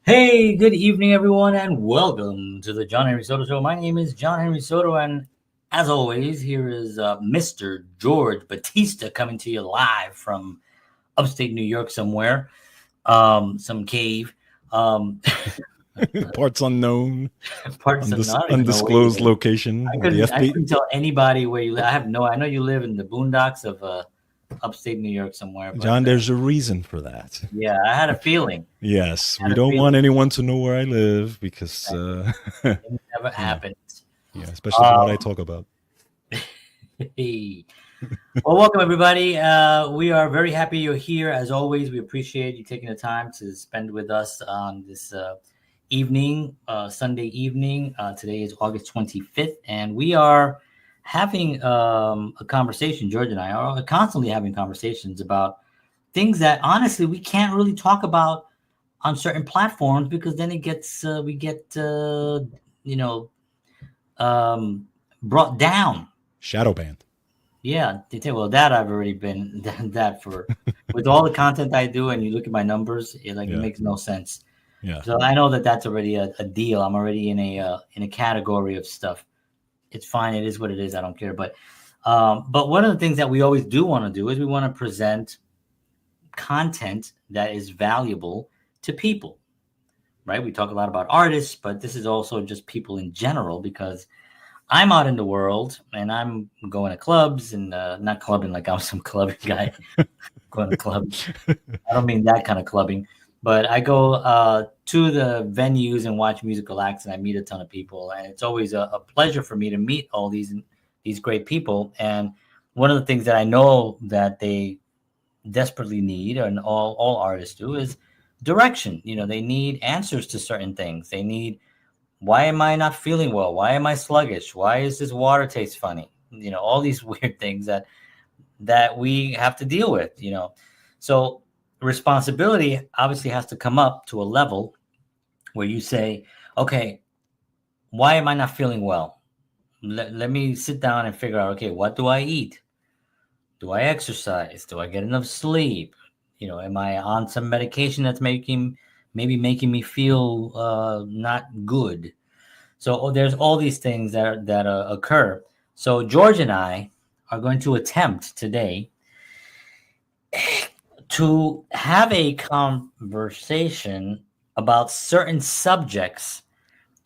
Hey, good evening, everyone, and welcome to the John Henry Soto Show. My name is John Henry Soto, and as always, here is Mr. George Batista coming to you live from upstate New York somewhere, some cave. Parts unknown, Parts undisclosed location. I couldn't tell anybody where you live. I know you live in the boondocks of upstate New York somewhere. But, John, there's a reason for that. Yeah, I had a feeling. Yes, we don't want anyone to know where I live because it never happened. Yeah, especially what I talk about. Well, welcome everybody. We are very happy you're here. As always, we appreciate you taking the time to spend with us on this evening, Sunday evening. Today is August 25th, and we are having a conversation. George and I are constantly having conversations about things that honestly we can't really talk about on certain platforms because then it gets we get brought down, shadow banned. Yeah, they say, well, that I've already been that for with all the content I do, and you look at my numbers, it makes no sense. Yeah. So I know that that's already a deal. I'm already in a category of stuff. It's fine. It is what it is. I don't care. But one of the things that we always do want to do is we want to present content that is valuable to people, right? We talk a lot about artists, but this is also just people in general because I'm out in the world and I'm going to clubs and not clubbing like I'm some clubbing guy going to clubs. I don't mean that kind of clubbing, but I go to the venues and watch musical acts and I meet a ton of people. And it's always a pleasure for me to meet all these great people. And one of the things that I know that they desperately need, and all artists do, is direction. They need answers to certain things. They need, why am I not feeling well? Why am I sluggish? Why is this water taste funny? All these weird things that we have to deal with, So responsibility obviously has to come up to a level where you say, okay, why am I not feeling well? Let me sit down and figure out, okay, what do I eat? Do I exercise? Do I get enough sleep? Am I on some medication that's maybe making me feel not good? So there's all these things that occur. So George and I are going to attempt today to have a conversation about certain subjects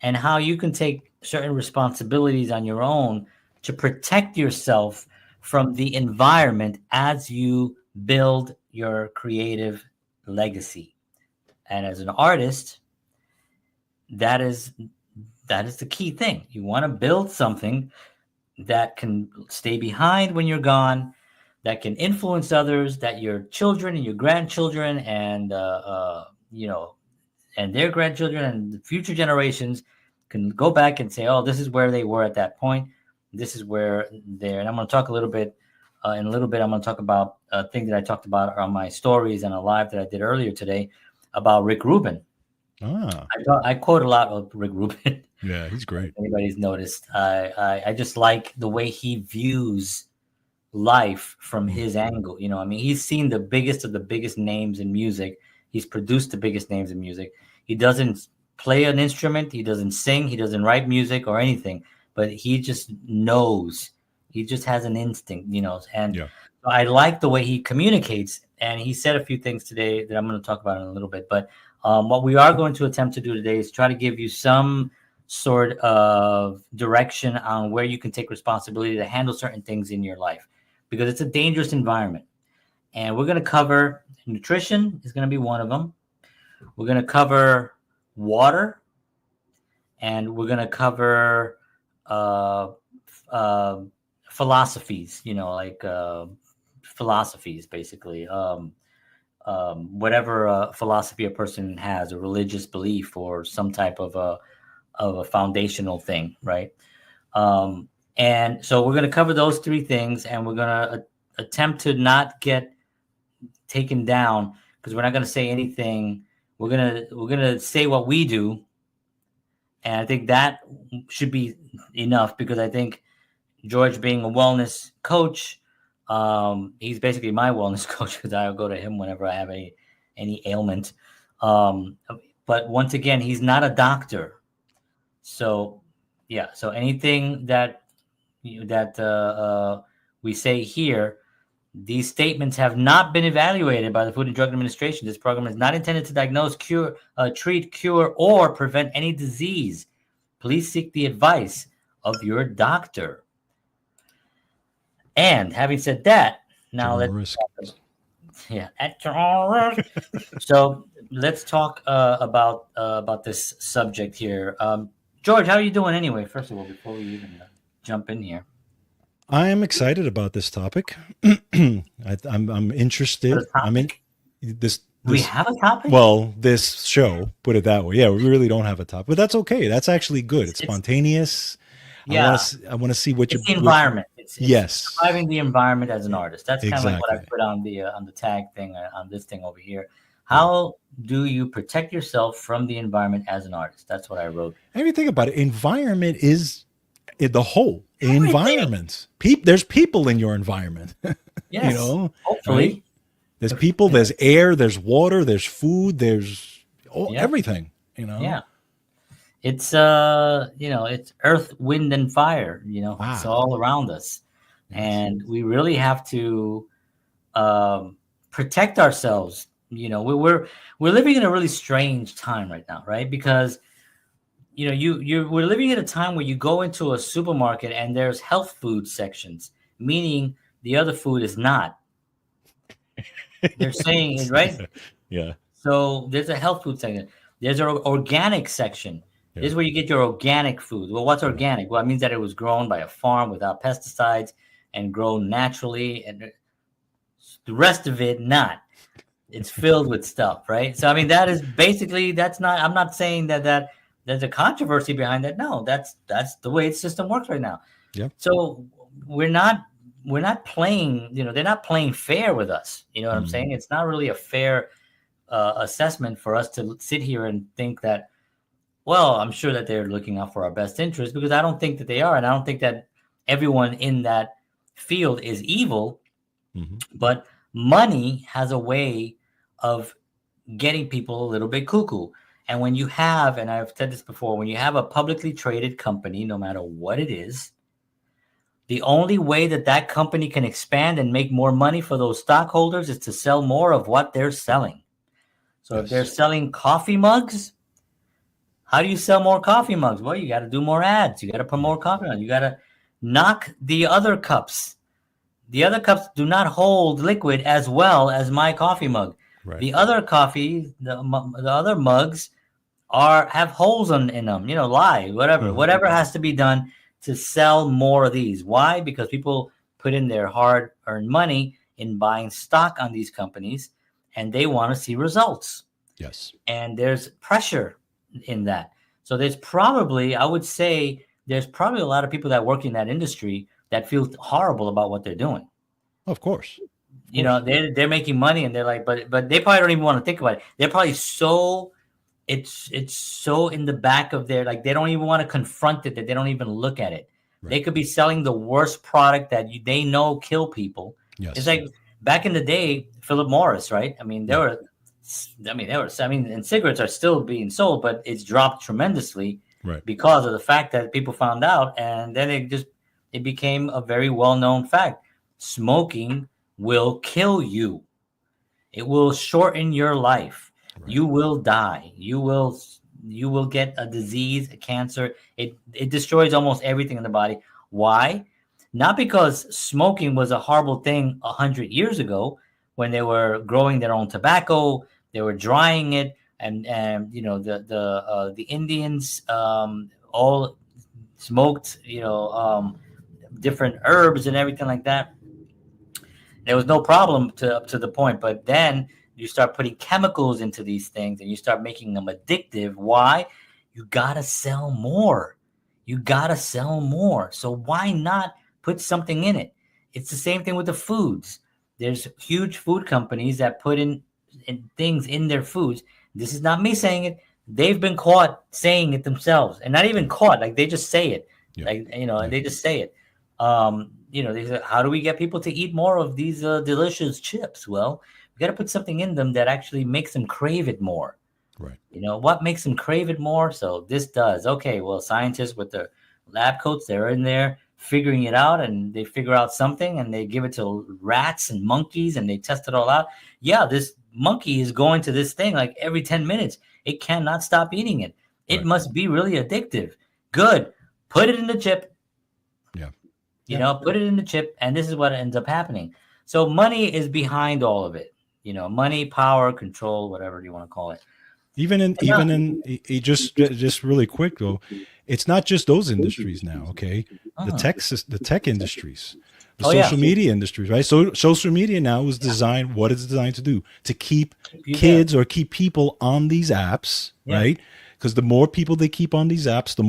and how you can take certain responsibilities on your own to protect yourself from the environment as you build your creative legacy. And as an artist, that is the key thing. You want to build something that can stay behind when you're gone, that can influence others, that your children and your grandchildren and and their grandchildren and the future generations can go back and say, oh, this is where they were at that point. This is where they're. And I'm going to talk a little bit. In a little bit, I'm going to talk about a thing that I talked about on my stories and a live that I did earlier today about Rick Rubin. I quote a lot of Rick Rubin. Yeah, he's great. If anybody's noticed, I just like the way he views life from his angle. He's seen the biggest of the biggest names in music. He's produced the biggest names in music. He doesn't play an instrument. He doesn't sing. He doesn't write music or anything, but he just knows. He just has an instinct, and yeah. So I like the way he communicates. And he said a few things today that I'm going to talk about in a little bit. But what we are going to attempt to do today is try to give you some sort of direction on where you can take responsibility to handle certain things in your life, because it's a dangerous environment. And we're going to cover nutrition is going to be one of them. We're going to cover water, and we're going to cover philosophies, philosophies, basically. Whatever philosophy a person has, a religious belief or some type of a foundational thing, right? And so we're going to cover those three things, and we're going to attempt to not get taken down, because we're not going to say anything. We're gonna say what we do, and I think that should be enough, because I think George, being a wellness coach, he's basically my wellness coach, because I'll go to him whenever I have any ailment. But once again, he's not a doctor, so yeah. So anything that we say here, these statements have not been evaluated by the Food and Drug Administration. This program is not intended to diagnose, treat, cure, or prevent any disease. Please seek the advice of your doctor. And having said that, now let's at your own risk. So let's talk about this subject here. George, how are you doing anyway? First of all, before we even jump in here, I am excited about this topic. I'm interested. I mean, this. Do we have a topic? Well, this show, put it that way. Yeah, we really don't have a topic, but that's okay. That's actually good. It's spontaneous. Yeah, I want to see what the environment. It's yes, surviving the environment as an artist. That's kind of like what I put on the tag thing on this thing over here. How do you protect yourself from the environment as an artist? That's what I wrote. And if you think about it, environment is the whole environment. There's people in your environment. Yes, hopefully. Right? There's people, there's air, there's water, there's food, there's everything, Yeah. It's it's earth, wind, and fire, Wow. It's all around us. Yes. And we really have to protect ourselves. We're living in a really strange time right now, right? Because we're living at a time where you go into a supermarket and there's health food sections, meaning the other food is not. They're saying it, right? Yeah. So there's a health food section. There's an organic section. Yeah. This is where you get your organic food. Well, what's organic? Well, it means that it was grown by a farm without pesticides and grown naturally, and the rest of it not. It's filled with stuff, right? So I mean, that is basically, I'm not saying that there's a controversy behind that. No, that's the way the system works right now. Yeah. So we're not playing, they're not playing fair with us. You know what I'm saying? It's not really a fair assessment for us to sit here and think that, well, I'm sure that they're looking out for our best interest, because I don't think that they are. And I don't think that everyone in that field is evil, but money has a way of getting people a little bit cuckoo. And when you have, and I've said this before, when you have a publicly traded company, no matter what it is, the only way that company can expand and make more money for those stockholders is to sell more of what they're selling. So if they're selling coffee mugs, how do you sell more coffee mugs? Well, you got to do more ads. You got to put more coffee mugs. You got to knock the other cups. The other cups do not hold liquid as well as my coffee mug. Right. The other coffee, the other mugs have holes in them. Whatever has to be done to sell more of these. Why? Because people put in their hard-earned money in buying stock on these companies, and they want to see results. Yes. And there's pressure in that. So there's probably a lot of people that work in that industry that feel horrible about what they're doing. Of course. They're making money, and they're like, but they probably don't even want to think about it. They're probably it's so in the back of their, like, they don't even want to confront it, that they don't even look at it. Right. They could be selling the worst product that they know kill people. Yes. It's like back in the day, Philip Morris, right? I mean, and cigarettes are still being sold, but it's dropped tremendously, right, because of the fact that people found out, and then it became a very well-known fact. Smoking will kill you. It will shorten your life. Right. You will die. You will get a disease, a cancer. It destroys almost everything in the body. Why? Not because smoking was a horrible thing 100 years ago when they were growing their own tobacco, they were drying it, and the Indians all smoked different herbs and everything like that. There was no problem up to the point, but then you start putting chemicals into these things and you start making them addictive. Why? You got to sell more. You gotta sell more. So why not put something in it? It's the same thing with the foods. There's huge food companies that put in things in their foods. This is not me saying it. They've been caught saying it themselves, and not even caught. Like they just say it. Yeah. Like Yeah. they just say it. They say, how do we get people to eat more of these delicious chips? Well, we got to put something in them that actually makes them crave it more. Right. What makes them crave it more? So this does. Okay, well, scientists with their lab coats, they're in there figuring it out, and they figure out something, and they give it to rats and monkeys, and they test it all out. Yeah, this monkey is going to this thing like every 10 minutes. It cannot stop eating it. It Right. must be really addictive. Good. Put it in the chip. Yeah. Put it in the chip, and this is what ends up happening. So money is behind all of it. Money, power, control, whatever you want to call it. Just really quick though, it's not just those industries now. Okay, the tech industries, the social media industries, right? So social media now is designed. What is it designed to do? To keep kids or keep people on these apps, right? Because the more people they keep on these apps, the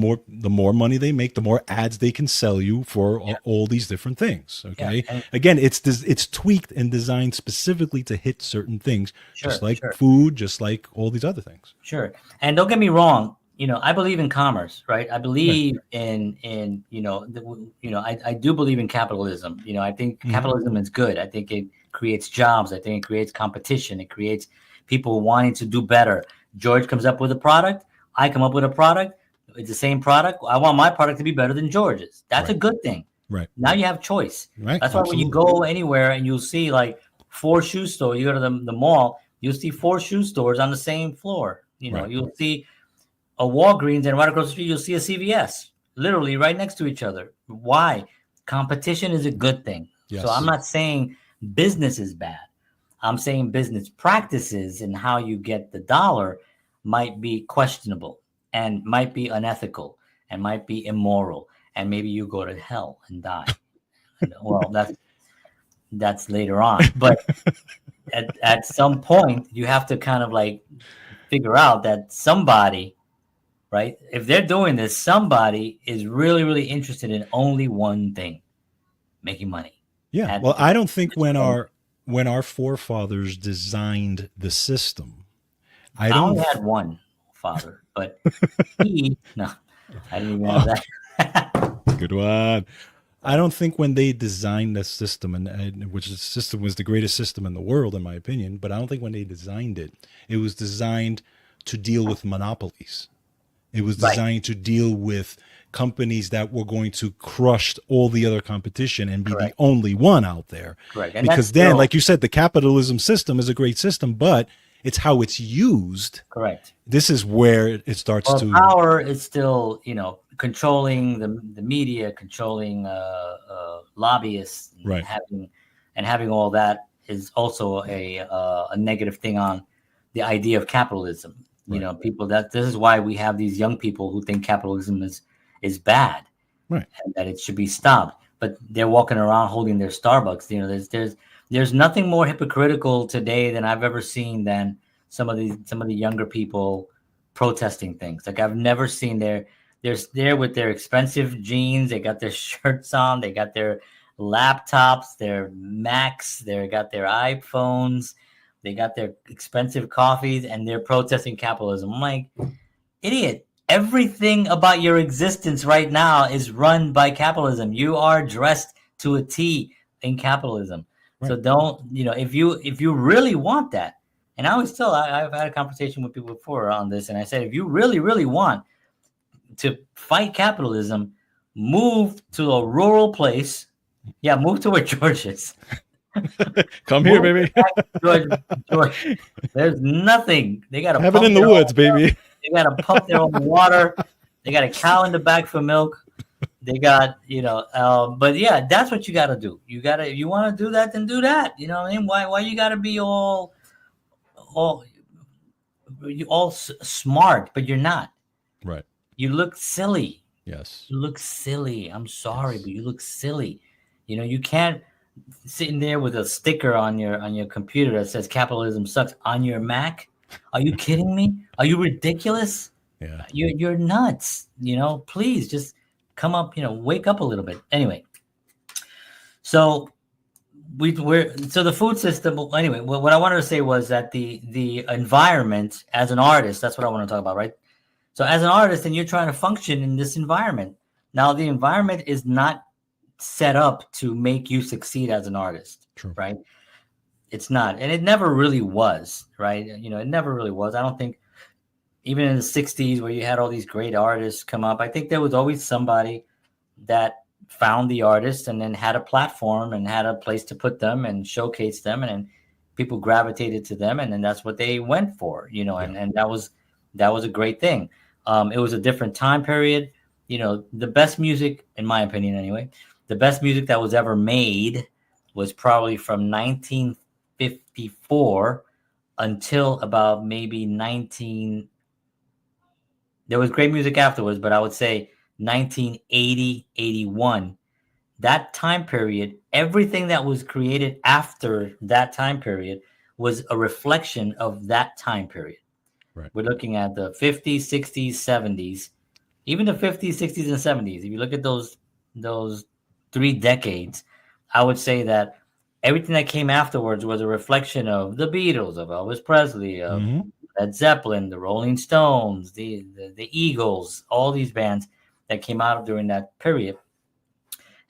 more money they make, the more ads they can sell you for all these different things. Okay, again, it's tweaked and designed specifically to hit certain things, just like food, just like all these other things. Sure, and don't get me wrong. I believe in commerce, right? I believe in I do believe in capitalism. I think capitalism is good. I think it creates jobs. I think it creates competition. It creates people wanting to do better. George comes up with a product. I come up with a product. It's the same product. I want my product to be better than George's. That's a good thing. Right. Now you have choice. Right. That's why when you go anywhere and you'll see like 4 shoe stores, you go to the mall, you'll see 4 shoe stores on the same floor. You'll see a Walgreens, and right across the street, you'll see a CVS, literally right next to each other. Why? Competition is a good thing. Yes. So I'm not saying business is bad. I'm saying business practices and how you get the dollar might be questionable and might be unethical and might be immoral, and maybe you go to hell and die. Well, that's later on, but at some point you have to kind of like figure out that somebody, right, if they're doing this, somebody is really, really interested in only one thing: making money. Yeah. Well, I don't think when our forefathers designed the system, I only had one father, but I didn't even have that. Good one. I don't think when they designed the system, and which the system was the greatest system in the world, in my opinion, but I don't think when they designed it, it was designed to deal with monopolies. It was designed to deal with companies that were going to crush all the other competition and be the only one out there. Correct. And because then, like you said, the capitalism system is a great system, but it's how it's used. Correct. This is where it starts to power is still, controlling the media, controlling lobbyists, right? Having all that is also a negative thing on the idea of capitalism. Right. People this is why we have these young people who think capitalism is bad, right? And that it should be stopped. But they're walking around holding their Starbucks. There's nothing more hypocritical today than I've ever seen than some of the younger people protesting things. Like I've never seen they're there with their expensive jeans, they got their shirts on, they got their laptops, their Macs, they got their iPhones, they got their expensive coffees, and they're protesting capitalism. I'm like, idiot. Everything about your existence right now is run by capitalism. You are dressed to a T in capitalism. Right. So don't, if you really want that, and I've had a conversation with people before on this, and I said, if you really, really want to fight capitalism, move to a rural place. Yeah, move to where George is. Come here, baby. George. There's nothing. They got to have it in the woods, baby. They got to pump their own water. They got a cow in the back for milk. They got, but yeah, that's what you got to do. If you want to do that, then do that. You know what I mean? Why you got to be all smart, but you're not. Right. You look silly. Yes. You look silly. I'm sorry, but you look silly. You can't sitting there with a sticker on your computer that says capitalism sucks on your Mac. Are you kidding me? Are you ridiculous? Yeah. You're nuts. Please just come up, wake up a little bit. Anyway, so so the food system. Anyway, what I wanted to say was that the environment as an artist, that's what I want to talk about, right? So as an artist, and you're trying to function in this environment. Now, the environment is not set up to make you succeed as an artist, True. right? It's not, and it never really was, right? It never really was. I don't think even in the 60s where you had all these great artists come up, I think there was always somebody that found the artist and then had a platform and had a place to put them and showcase them, and then people gravitated to them, and then that's what they went for, and that was a great thing. It was a different time period. The best music, in my opinion anyway, the best music that was ever made was probably from 1954 until about maybe there was great music afterwards, but I would say 1980, 81. That time period, everything that was created after that time period was a reflection of that time period. Right. We're looking at the 50s, 60s, 70s, even the 50s, 60s, and 70s. If you look at those 3 decades, I would say that everything that came afterwards was a reflection of the Beatles, of Elvis Presley, of Led Zeppelin, the Rolling Stones, the Eagles, all these bands that came out during that period,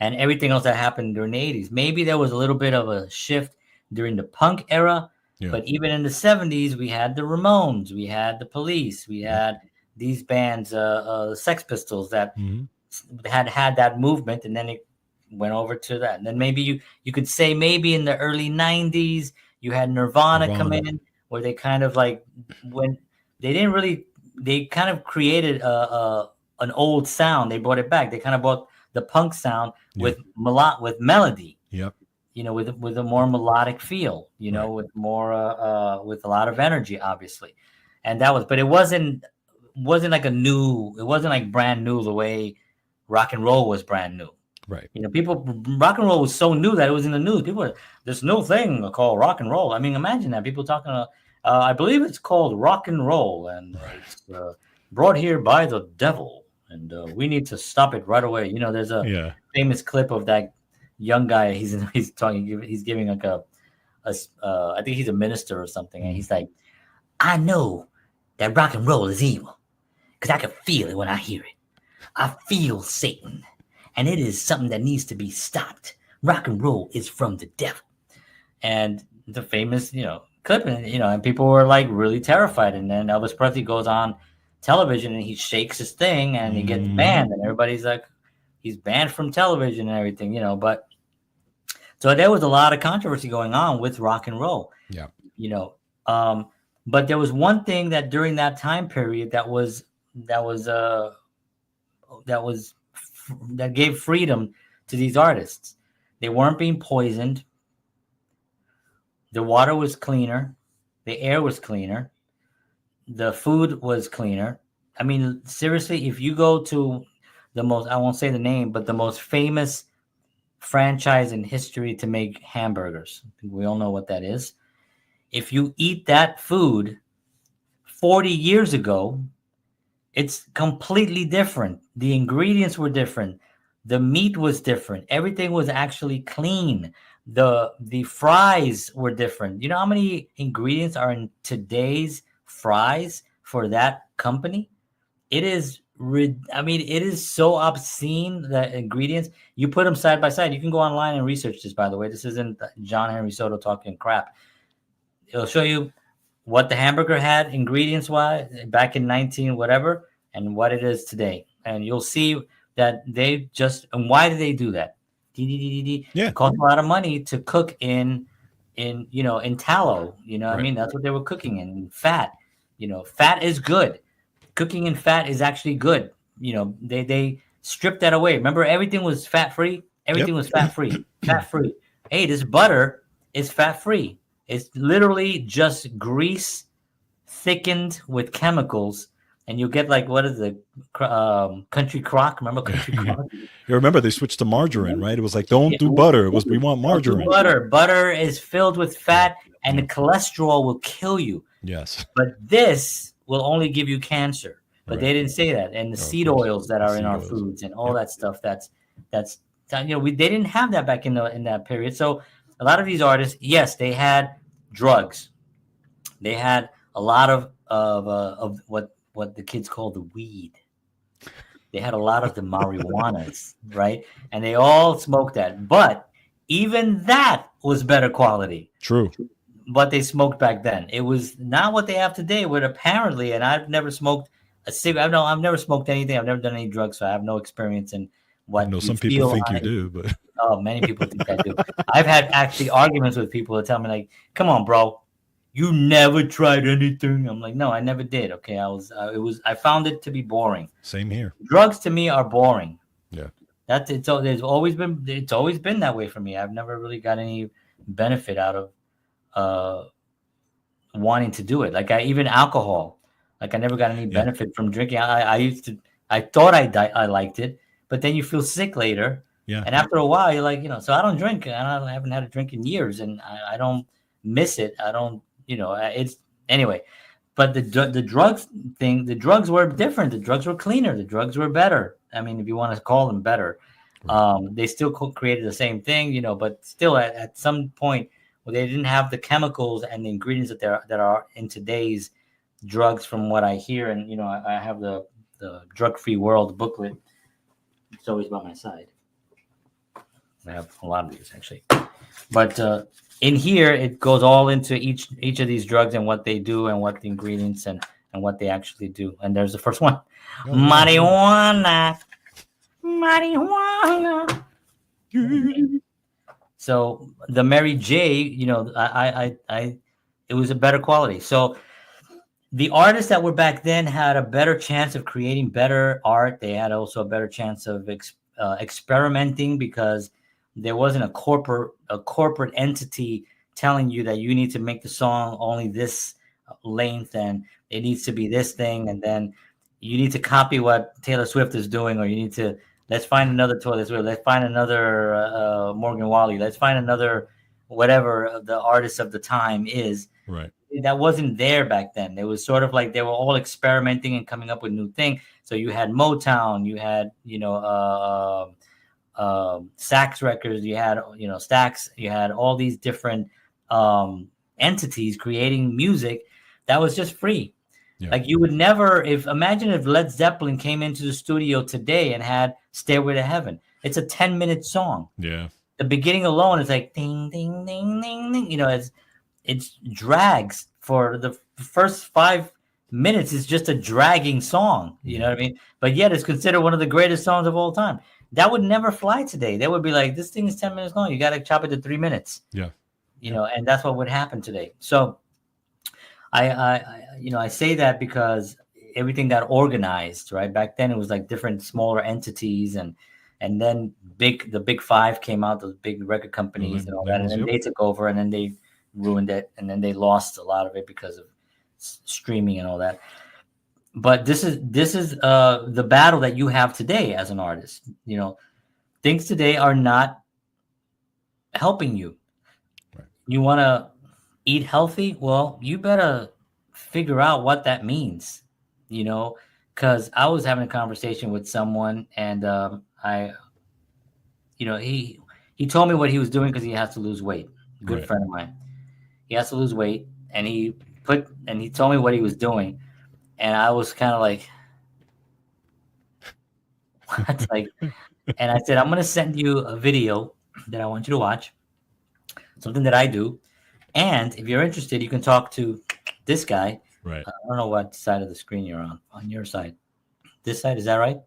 and everything else that happened during the 80s. Maybe there was a little bit of a shift during the punk era, but even in the 70s, we had the Ramones, we had the Police, we had these bands, the Sex Pistols, that had that movement, and then it went over to that. And then maybe you could say maybe in the early 90s, you had Nirvana come in, where they kind of like they kind of created an old sound. They brought it back. They kind of brought the punk sound with melody. Yep. With a more melodic feel. With more with a lot of energy, obviously. And that was, but it wasn't like it wasn't like brand new the way rock and roll was brand new. Right. Rock and roll was so new that it was in the news. People, this new thing called rock and roll. I mean, imagine that. People talking, I believe it's called rock and roll, and it's brought here by the devil, and we need to stop it right away. There's a famous clip of that young guy. He's giving like I think he's a minister or something, and he's like, I know that rock and roll is evil because I can feel it when I hear it. I feel Satan. And it is something that needs to be stopped. Rock and roll is from the devil. And the famous, clip, and people were like really terrified. And then Elvis Presley goes on television and he shakes his thing and he gets banned. And everybody's like, he's banned from television and everything, But so there was a lot of controversy going on with rock and roll. Yeah. But there was one thing that during that time period that gave freedom to these artists. They weren't being poisoned. The water was cleaner. The air was cleaner. The food was cleaner. I mean, seriously, if you go to I won't say the name, but the most famous franchise in history to make hamburgers, we all know what that is. If you eat that food 40 years ago, it's completely different. The ingredients were different. The meat was different. Everything was actually clean. The fries were different. You know how many ingredients are in today's fries for that company? It is so obscene, the ingredients. You put them side by side. You can go online and research this, by the way. This isn't John Henry Soto talking crap. It'll show you what the hamburger had ingredients wise back in 19 whatever and what it is today. And you'll see that and why do they do that? It costs a lot of money to cook in tallow. Right. I mean, that's what they were cooking in fat. Fat is good. Cooking in fat is actually good. They stripped that away. Remember, everything was fat free. Everything was fat free. Fat free. Hey, this butter is fat free. It's literally just grease thickened with chemicals, and you get like, what is it? Country Crock. Remember Country Crock? You remember they switched to margarine, right? It was like, don't do butter. It was, we want margarine. Butter is filled with fat, and the cholesterol will kill you. Yes. But this will only give you cancer. but they didn't say that. And the seed oils that are in our foods and all that stuff. That's they didn't have that back in that period. So a lot of these artists, yes, they had drugs. They had a lot of what the kids call the weed. They had a lot of the marijuanas, right? And they all smoked that. But even that was better quality. True. What they smoked back then. It was not what they have today, where apparently, and I've never smoked a cigarette. I've never smoked anything. I've never done any drugs, so I have no experience in what some people think you do, but many people think I do. I've had actually arguments with people that tell me like, come on, bro, you never tried anything. I'm like, no, I never did. Okay. I found it to be boring. Same here. Drugs to me are boring. Yeah. It's always been that way for me. I've never really got any benefit out of wanting to do it. Like even alcohol, like I never got any benefit from drinking. I thought I liked it, but then you feel sick later. Yeah. And after a while, you're like, so I don't drink. I haven't had a drink in years, and I don't miss it. I don't, it's anyway. But the drugs thing, the drugs were different. The drugs were cleaner. The drugs were better. I mean, if you want to call them better, they still created the same thing, but still at some point, well, they didn't have the chemicals and the ingredients that are in today's drugs, from what I hear. And I have the Drug-Free World booklet. It's always by my side. I have a lot of these actually, but in here it goes all into each of these drugs and what they do and what the ingredients and what they actually do. And there's the first one, marijuana. So the Mary J, it was a better quality. So the artists that were back then had a better chance of creating better art. They had also a better chance of experimenting, because there wasn't a corporate entity telling you that you need to make the song only this length and it needs to be this thing, and then you need to copy what Taylor Swift is doing, or you need to let's find another Taylor Swift, let's find another Morgan Wallen, let's find another whatever the artist of the time is. Right. That wasn't there back then. It was sort of like they were all experimenting and coming up with new things. So you had Motown, you had Stax Records, you had Stax, you had all these different entities creating music that was just free. Yeah. Like you would never imagine if Led Zeppelin came into the studio today and had Stairway to Heaven. It's a 10-minute song. Yeah. The beginning alone is like ding ding ding ding ding. It drags for the first 5 minutes. It's just a dragging song. You know what I mean? But yet it's considered one of the greatest songs of all time. That would never fly today. They would be like, this thing is 10 minutes long. You got to chop it to 3 minutes. Yeah. And that's what would happen today. So I say that because everything got organized, right? Back then it was like different smaller entities, and then the big five came out, the big record companies and all that. And then they took over, and then they ruined it, and then they lost a lot of it because of streaming and all that. But this is the battle that you have today as an artist. Things today are not helping you. Right. You want to eat healthy? Well, you better figure out what that means. Because I was having a conversation with someone, and he told me what he was doing because he has to lose weight. Good friend of mine. He has to lose weight, and he told me what he was doing, and I was kind of like, what? And I said, I'm going to send you a video that I want you to watch, something that I do, and if you're interested, you can talk to this guy. Right. I don't know what side of the screen you're on your side. This side, is that right?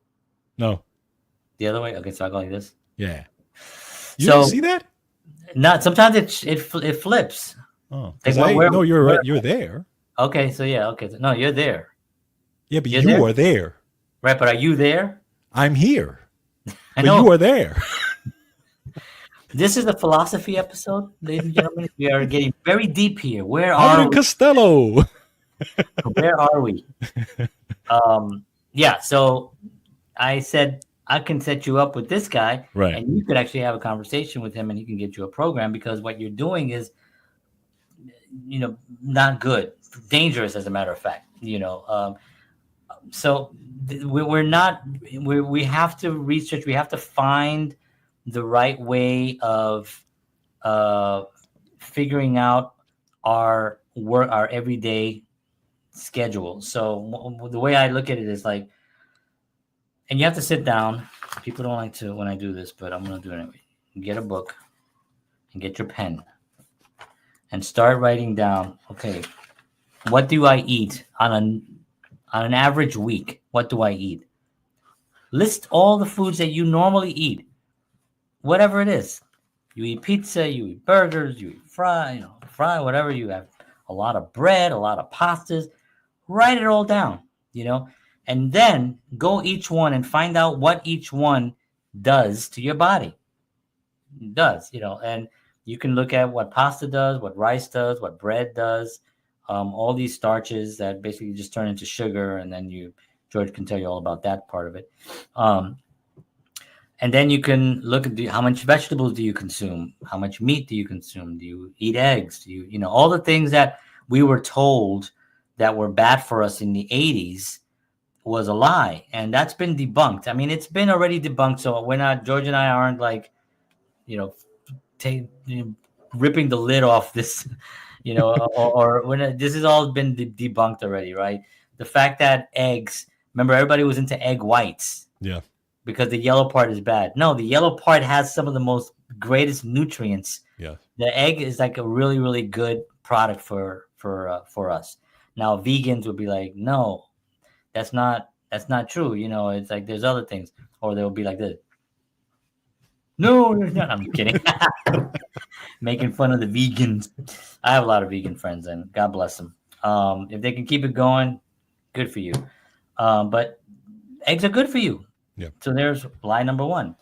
No. The other way? Okay, so I go like this. Yeah. You didn't see that? Not sometimes it flips. Oh, no, you're right. You're there. Okay, so yeah, okay. No, you're there. Yeah, but you are there. Right, but are you there? I'm here. But you are there. This is a philosophy episode, ladies and gentlemen. We are getting very deep here. Where are we? Costello. Where are we? Yeah, so I said I can set you up with this guy, right? And you could actually have a conversation with him, and he can get you a program, because what you're doing is, not good, dangerous, as a matter of fact. So we're not. We have to research. We have to find the right way of uh, figuring out our everyday schedule. So the way I look at it is like, and you have to sit down. People don't like to when I do this, but I'm gonna do it anyway. Get a book and get your pen and start writing down. Okay, what do I eat on an average week? What do I eat? List all the foods that you normally eat, whatever it is. You eat pizza, you eat burgers, you eat fry, whatever you have. A lot of bread, a lot of pastas. Write it all down, and then go each one and find out what each one does to your body. Does, and you can look at what pasta does, what rice does, what bread does, all these starches that basically just turn into sugar, and then George can tell you all about that part of it. And then you can look at how much vegetables do you consume, how much meat do you consume, do you eat eggs, do you all the things that we were told that were bad for us in the 80s was a lie, and that's been debunked. I mean, it's been already debunked, so George and I aren't like, ripping the lid off this, or when this has all been debunked already, right? The fact that eggs, remember everybody was into egg whites. Yeah. Because the yellow part is bad. No, the yellow part has some of the most greatest nutrients. Yeah. The egg is like a really, really good product for us. Now, vegans would be like, no, that's not true. It's like there's other things, or they'll be like this. No, there's not. I'm kidding. Making fun of the vegans. I have a lot of vegan friends, and God bless them. If they can keep it going, good for you. But eggs are good for you. Yeah. So there's lie number one.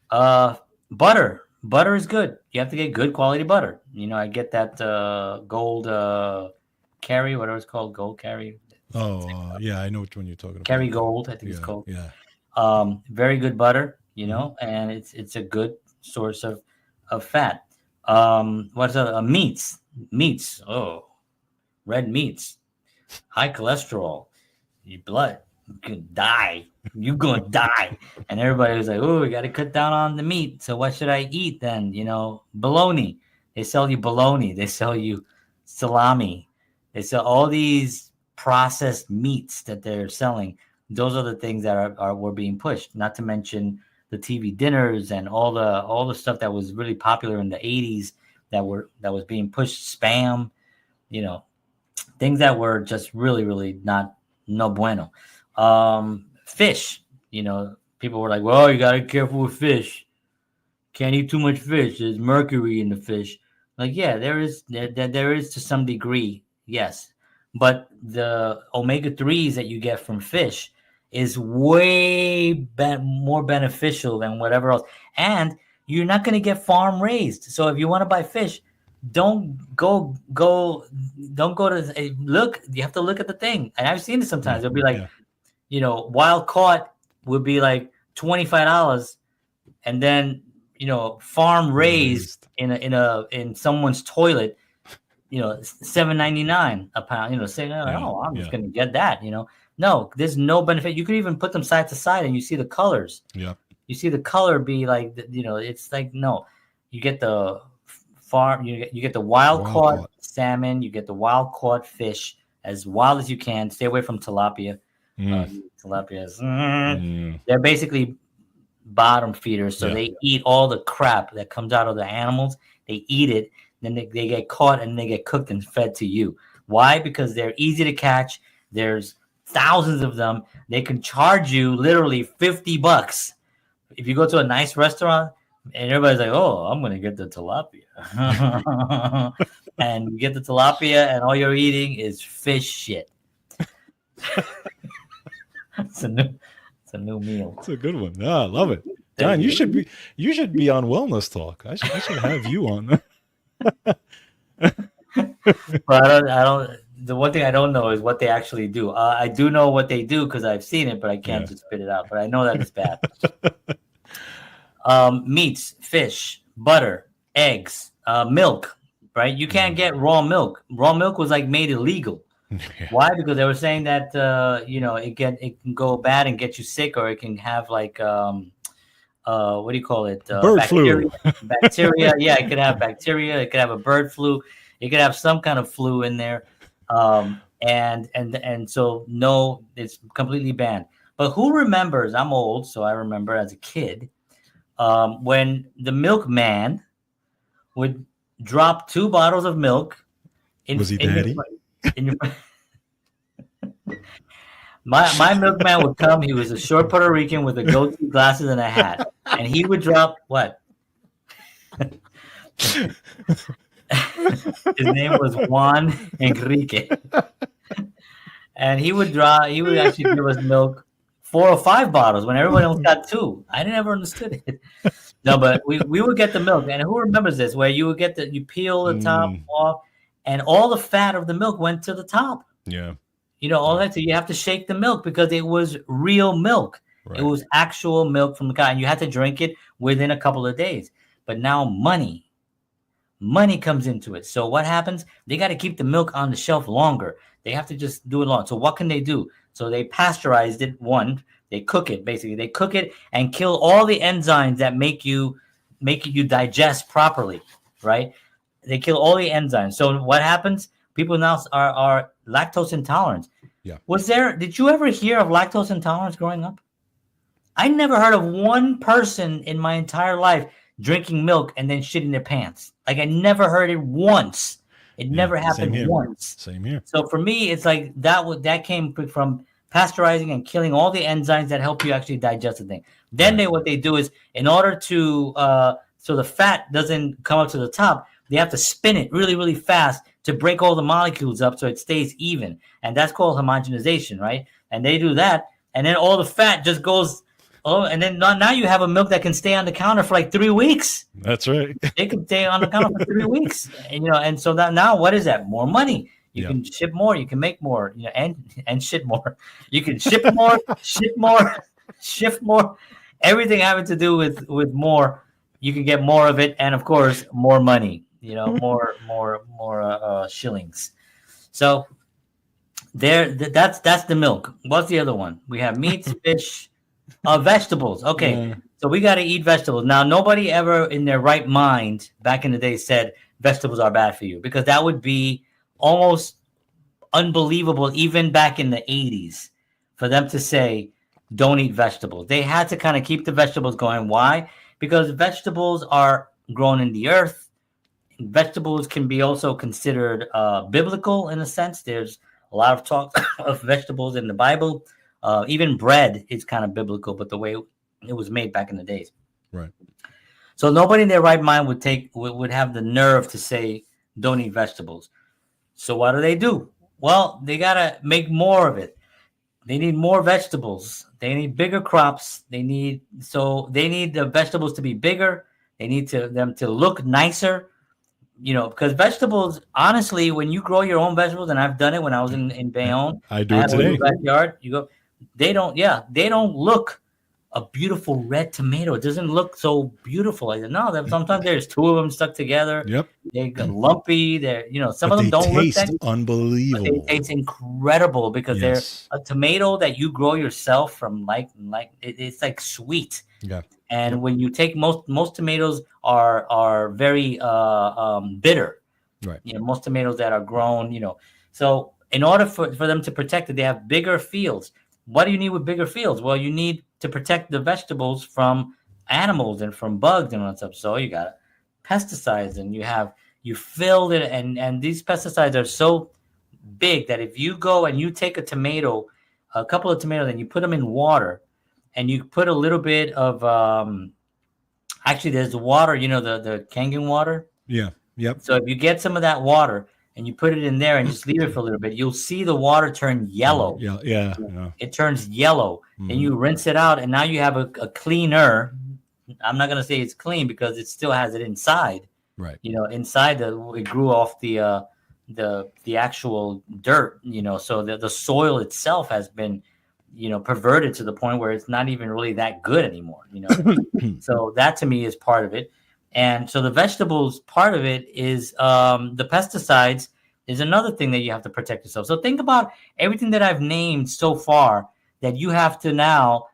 Butter. Butter is good. You have to get good quality butter. I get that gold Kerry, whatever it's called, gold Kerry. Oh, yeah, I know which one you're talking about. Kerry Gold, I think it's called. Yeah. Very good butter, and it's a good source of fat. What's meats? Meats. Oh, red meats, high cholesterol, your blood. You could die. You're gonna die. And everybody was like, "Oh, we got to cut down on the meat. So what should I eat then?" Bologna. They sell you bologna. They sell you salami. They sell all these processed meats that they're selling. Those are the things that were being pushed. Not to mention the TV dinners and all the stuff that was really popular in the 80s that was being pushed. Spam, things that were just really, really no bueno. Fish, people were like, well, you gotta be careful with fish. Can't eat too much fish. There's mercury in the fish. Like, yeah, there is to some degree, yes. But the omega-3s that you get from fish is way more beneficial than whatever else. And you're not going to get farm raised. So if you want to buy fish, don't go to look. You have to look at the thing. And I've seen it sometimes. It'll be like, wild caught would be like $25, and then farm raised in someone's toilet, $7.99 a pound. Saying, I'm just gonna get that. No, there's no benefit. You could even put them side to side, and you see the colors. Yeah, you see the color be like, it's like, no, you get the farm, you get the wild caught salmon, you get the wild caught fish as wild as you can. Stay away from tilapia. Tilapia they're basically bottom feeders, so they eat all the crap that comes out of the animals. They eat it, then they get caught and they get cooked and fed to you. Why? Because they're easy to catch. There's thousands of them. They can charge you literally $50 if you go to a nice restaurant and everybody's like, oh, I'm gonna get the tilapia. And you get the tilapia and all you're eating is fish shit. It's a new meal. It's a good one. Yeah, I love it. John, you should be on Wellness Talk. I should have you on. But I don't. The one thing I don't know is what they actually do. I do know what they do because I've seen it, but I can't just spit it out. But I know that it's bad. Meats, fish, butter, eggs, milk. Right? You can't get raw milk. Raw milk was like made illegal. Why? Because they were saying that it can go bad and get you sick, or it can have like what do you call it? Bird Bacteria. flu. Bacteria. Yeah, it could have bacteria. It could have a bird flu. It could have some kind of flu in there. And so no, it's completely banned. But who remembers? I'm old, so I remember as a kid when the milkman would drop 2 bottles of milk Was he daddy? In your my milkman would come. He was a short Puerto Rican with a goatee, glasses, and a hat, and he would drop what? His name was Juan Enrique, and he would actually give us milk 4 or 5 bottles when everyone else got 2. I never understood it. No, but we would get the milk, and who remembers this? Where you would you peel the top off, and all the fat of the milk went to the top. Yeah. All that. So you have to shake the milk because it was real milk. Right. It was actual milk from the cow, and you had to drink it within a couple of days. But now money comes into it. So what happens? They got to keep the milk on the shelf longer. They have to just do it long. So what can they do? So they pasteurized it. They cook it, basically. They cook it and kill all the enzymes that make you digest properly, right? They kill all the enzymes. So what happens? People now are lactose intolerant. Yeah. Did you ever hear of lactose intolerance growing up? I never heard of one person in my entire life drinking milk and then shitting their pants. Like I never heard it once. It never happened once. Same here. So for me, it's like that came from pasteurizing and killing all the enzymes that help you actually digest the thing. Then what they do is, in order to so the fat doesn't come up to the top, they have to spin it really, really fast to break all the molecules up so it stays even. And that's called homogenization, right? And they do that, and then all the fat just goes. Oh, and then now you have a milk that can stay on the counter for like 3 weeks. That's right. It can stay on the counter for 3 weeks, and so that now what is that? More money. You can ship more. You can make more. And ship more. You can ship more, ship more, shift more. Everything having to do with more. You can get more of it, and of course, more money. More shillings. So that's the milk. What's the other one? We have meats, fish, vegetables. Okay, so we got to eat vegetables. Now, nobody ever in their right mind back in the day said vegetables are bad for you, because that would be almost unbelievable, even back in the 80s, for them to say don't eat vegetables. They had to kind of keep the vegetables going. Why? Because vegetables are grown in the earth. Vegetables can be also considered biblical in a sense. There's a lot of talk of vegetables in the Bible. Even bread is kind of biblical, but the way it was made back in the days. Right. So nobody in their right mind would have the nerve to say don't eat vegetables. So what do? Well, they got to make more of it. They need more vegetables. They need bigger crops. They need the vegetables to be bigger. They need them to look nicer. Because vegetables, honestly, when you grow your own vegetables, and I've done it when I was in Bayonne. I do it today. Backyard, they don't look a beautiful red tomato. It doesn't look so beautiful. Sometimes there's 2 of them stuck together. Yep. They get lumpy. Some of them don't taste look unbelievable. But they taste incredible because they're a tomato that you grow yourself from it's like sweet. Yeah. And when you take most tomatoes are very bitter. Right. Most tomatoes that are grown, So in order for them to protect it, they have bigger fields. What do you need with bigger fields? Well, you need to protect the vegetables from animals and from bugs and all that stuff. So you got pesticides, and you filled it, and these pesticides are so big that if you go and you take a couple of tomatoes, and you put them in water, and you put a little bit of actually there's the water, the Kangen water. Yeah. Yep. So if you get some of that water and you put it in there and just leave it for a little bit, you'll see the water turn yellow. Yeah. It turns yellow. Then you rinse it out, and now you have a cleaner. I'm not going to say it's clean because it still has it inside. Right. Inside it grew off the actual dirt. So the soil itself has been, perverted to the point where it's not even really that good anymore. So that to me is part of it. And so the vegetables part of it is the pesticides. is another thing that you have to protect yourself. So think about everything that I've named so far that you have to now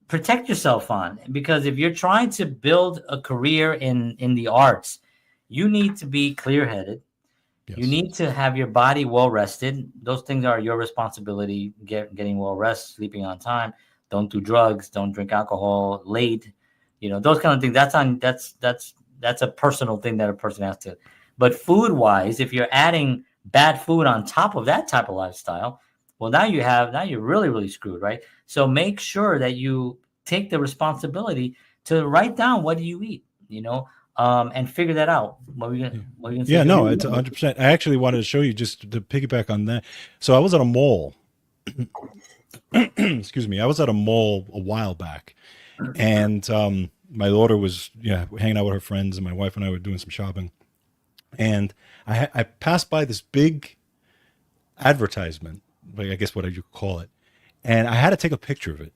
protect yourself on. Because if you're trying to build a career in the arts, you need to be clear-headed. Yes. You need to have your body well rested. Those things are your responsibility. Getting well rest, sleeping on time. Don't do drugs. Don't drink alcohol late. Those kind of things. That's a personal thing that a person has to. But food wise, if you're adding bad food on top of that type of lifestyle, well, now you're really, really screwed, right? So make sure that you take the responsibility to write down what do you eat, and figure that out. What are you gonna say? Yeah, no, it's 100%. I actually wanted to show you just to piggyback on that. So I was at a mall. Excuse me. I was at a mall a while back, and my daughter was hanging out with her friends, and my wife and I were doing some shopping. And I passed by this big advertisement, like I guess what you call it, and I had to take a picture of it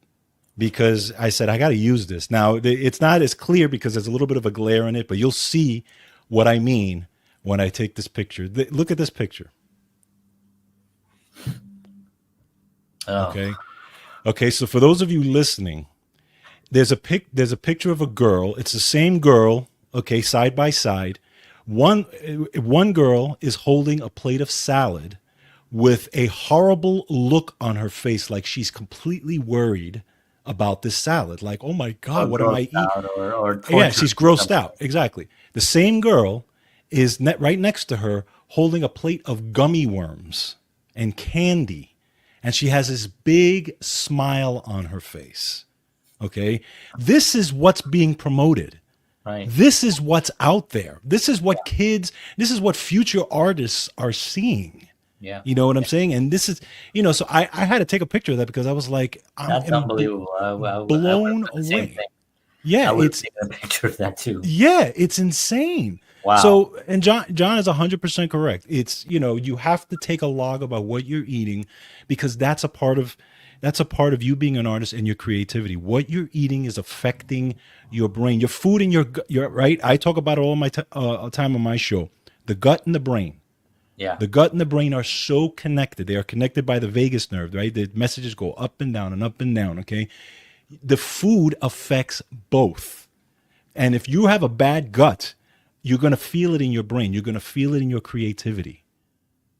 because I said I got to use this. Now it's not as clear because there's a little bit of a glare in it, but you'll see what I mean when I take this picture. Look at this picture. Oh. Okay. So for those of you listening, there's a picture of a girl. It's the same girl. Okay, side by side. One girl is holding a plate of salad with a horrible look on her face, like she's completely worried about this salad. Like, oh my God, what am I eating? Or yeah, she's grossed out. Exactly. The same girl is right next to her holding a plate of gummy worms and candy. And she has this big smile on her face. Okay. This is what's being promoted. Right. This is what's out there. This is what this is what future artists are seeing. Yeah. You know what I'm saying? And this is, so I had to take a picture of that because I was like, that's unbelievable. Blown away. Yeah. I would take a picture of that too. Yeah. It's insane. Wow. So, and John is 100% correct. It's, you have to take a log about what you're eating because that's a part of you being an artist and your creativity. What you're eating is affecting your brain, your food, and your right. I talk about it all my time on my show. The gut and the brain. Yeah. The gut and the brain are so connected. They are connected by the vagus nerve, right? The messages go up and down and up and down. Okay. The food affects both. And if you have a bad gut, you're going to feel it in your brain. You're going to feel it in your creativity.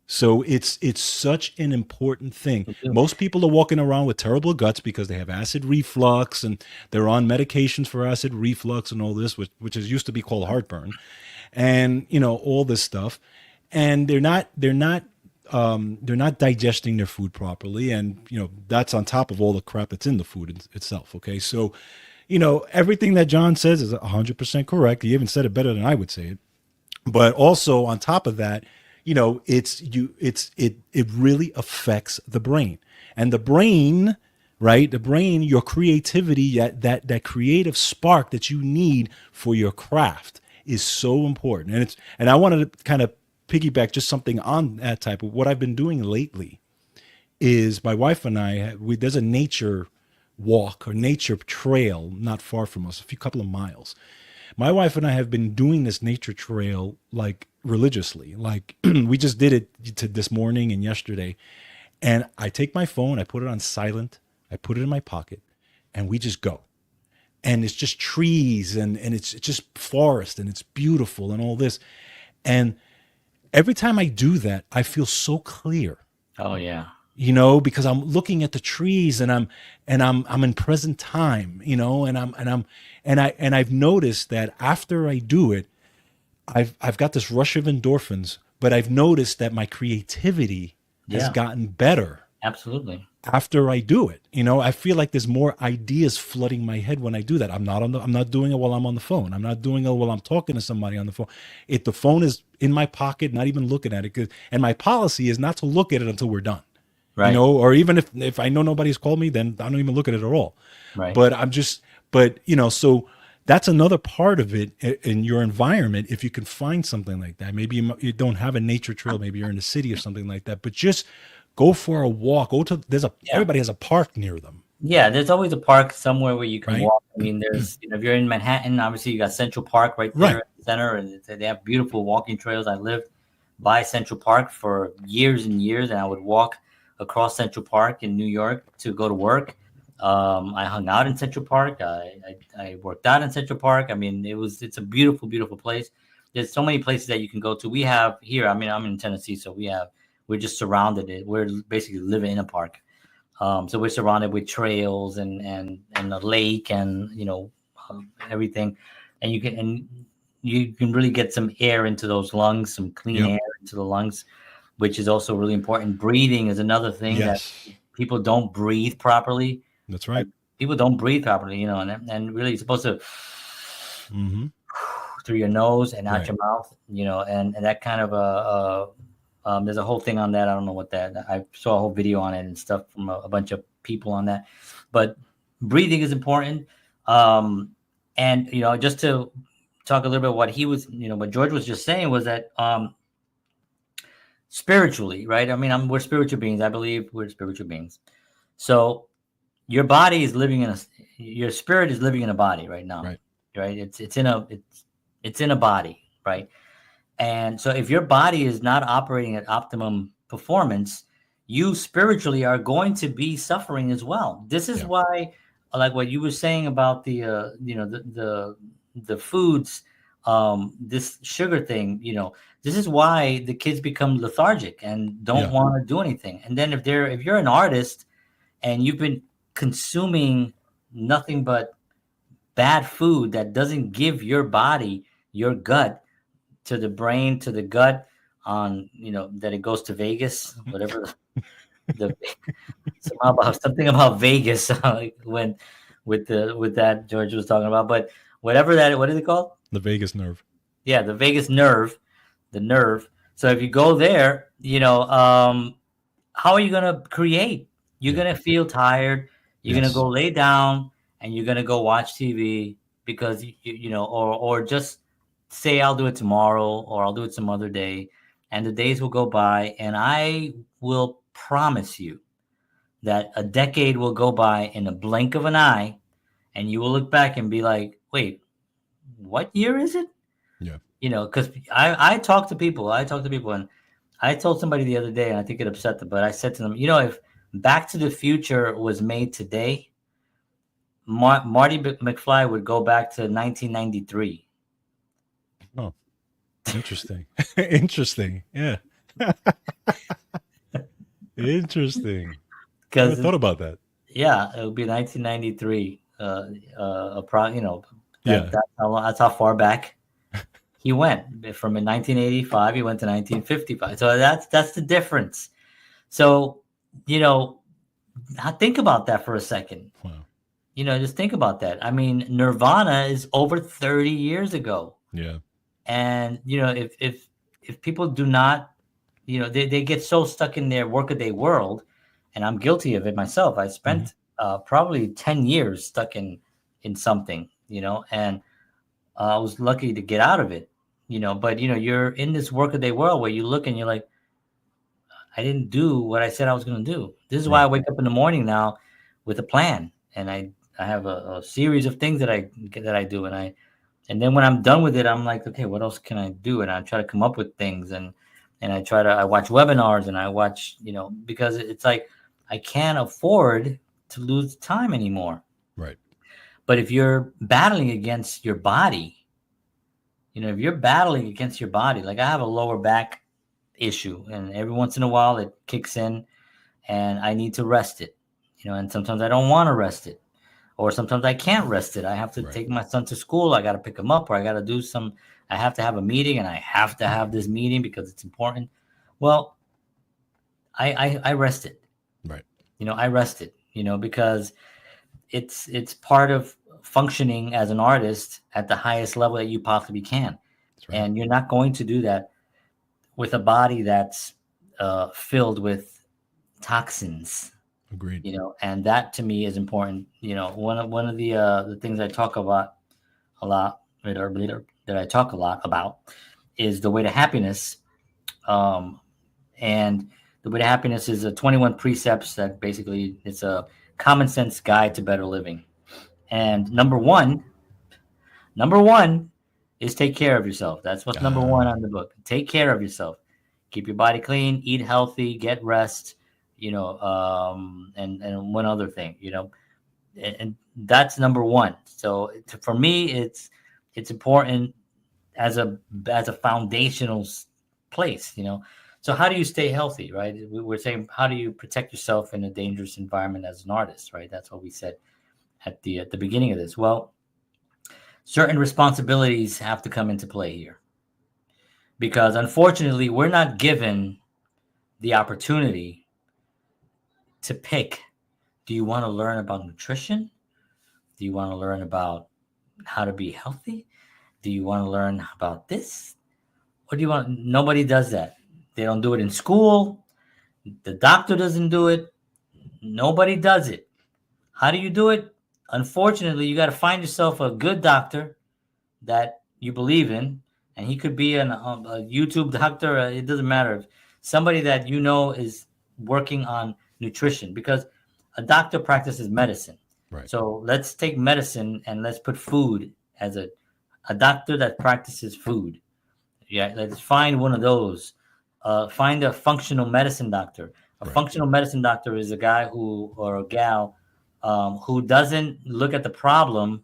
So it's such an important thing. Most people are walking around with terrible guts because they have acid reflux and they're on medications for acid reflux and all this, which is used to be called heartburn, and all this stuff, and they're not digesting their food properly, and that's on top of all the crap that's in the food itself. Okay, so everything that John says is 100% correct. He even said it better than I would say it, but also on top of that. It really affects the brain, and the brain, right? The brain, your creativity, that creative spark that you need for your craft is so important. And I wanted to kind of piggyback just something on that type of what I've been doing lately is my wife and I, there's a nature walk or nature trail not far from us, a couple of miles. My wife and I have been doing this nature trail like religiously. Like we just did it this morning and yesterday. And I take my phone, I put it on silent, I put it in my pocket, and we just go. And it's just trees and it's just forest and it's beautiful and all this. And every time I do that, I feel so clear. Oh yeah. Because I'm looking at the trees and I'm in present time, and I've noticed that after I do it, I've got this rush of endorphins, but I've noticed that my creativity has gotten better. Absolutely. After I do it, I feel like there's more ideas flooding my head when I do that. I'm not doing it while I'm on the phone. I'm not doing it while I'm talking to somebody on the phone. The phone is in my pocket, not even looking at it. And my policy is not to look at it until we're done. Right. Or even if I know nobody's called me, then I don't even look at it at all. Right. But so that's another part of it in your environment. If you can find something like that, maybe you don't have a nature trail, maybe you're in the city or something like that, but just go for a walk. Everybody has a park near them. Yeah. There's always a park somewhere where you can walk. I mean, there's, if you're in Manhattan, obviously you got Central Park right there in the center, and they have beautiful walking trails. I lived by Central Park for years and years, and I would walk across Central Park in New York to go to work. I hung out in Central Park. I worked out in Central Park. I mean, it's a beautiful, beautiful place. There's so many places that you can go to. We have here. I mean, I'm in Tennessee, so we're just surrounded. We're basically living in a park. So we're surrounded with trails and a lake and everything, and you can really get some air into those lungs, some clean air into the lungs, which is also really important. Breathing is another thing that people don't breathe properly. That's right. Like, people don't breathe properly, and really you're supposed to through your nose and out your mouth, and that kind of there's a whole thing on that. I don't know what that. I saw a whole video on it and stuff from a bunch of people on that. But breathing is important. And just to talk a little bit what he was, what George was just saying was that spiritually, right? I mean, we're spiritual beings. I believe we're spiritual beings. So your body is your spirit is living in a body right now, right? It's in a body, right? And so if your body is not operating at optimum performance, you spiritually are going to be suffering as well. This is why, like what you were saying about the foods, this sugar thing, this is why the kids become lethargic and don't want to do anything. And then if you're an artist and you've been consuming nothing but bad food that doesn't give your body, your gut, to the brain, to the gut, on that it goes to Vegas, whatever. Something about Vegas when with that George was talking about, but whatever that, what is it called? The vagus nerve. Yeah, the vagus nerve, the nerve. So if you go there, how are you gonna create? You're gonna feel tired. You're gonna go lay down and you're gonna go watch TV because or just say I'll do it tomorrow or I'll do it some other day, and the days will go by, and I will promise you that a decade will go by in a blink of an eye, and you will look back and be like, wait, what year is it? Yeah. Because I talk to people, and I told somebody the other day, and I think it upset them, but I said to them, if Back to the Future was made today, Marty McFly would go back to 1993. Oh, interesting. Interesting. Yeah. Interesting. I thought about that. Yeah, it would be 1993. That's how far back he went. From 1985, he went to 1955. So that's the difference. So, think about that for a second. Wow. Just think about that. I mean, Nirvana is over 30 years ago. Yeah. And, if people do not, they get so stuck in their workaday world, and I'm guilty of it myself. I spent probably 10 years stuck in something, and I was lucky to get out of it, but, you're in this workaday world where you look and you're like, I didn't do what I said I was going to do. This is why I wake up in the morning now with a plan, and I have a series of things that I do, and then when I'm done with it, I'm like, okay, what else can I do? And I try to come up with things, and I watch webinars, and I watch, because it's like I can't afford to lose time anymore. Right. But if you're battling against your body, like I have a lower back issue, and every once in a while it kicks in, and I need to rest it, and sometimes I don't want to rest it. Or sometimes I can't rest it. I have to take my son to school. I got to pick him up, or I got to I have to have a meeting, and I have to have this meeting because it's important. Well, I rest it. Right. I rest it, because it's part of functioning as an artist at the highest level that you possibly can. Right. And you're not going to do that with a body that's filled with toxins. Agreed. And that to me is important. One of the things I talk about a lot, that I talk a lot about, is the way to happiness. And the way to happiness is 21 precepts that basically it's a common sense guide to better living. And number one is take care of yourself. That's what's number one on the book. Take care of yourself. keep your body clean, eat healthy, get rest, and one other thing, and that's number one. So for me, it's important as a foundational place. So how do you stay healthy, right? We're saying, how do you protect yourself in a dangerous environment as an artist, right? That's what we said at the beginning of this. Well, certain responsibilities have to come into play here, because unfortunately we're not given the opportunity to pick. Do you want to learn about nutrition? Do you want to learn about how to be healthy? Do you want to learn about this? Or do you want? Nobody does that. They don't do it in school. The doctor doesn't do it. Nobody does it. How do you do it? Unfortunately, you got to find yourself a good doctor that you believe in, and he could be a YouTube doctor. It doesn't matter. Somebody that is working on nutrition, because a doctor practices medicine. Right. So let's take medicine and let's put food as a doctor that practices food. Yeah, let's find one of those. Find a functional medicine doctor. A functional medicine doctor is a guy or a gal who doesn't look at the problem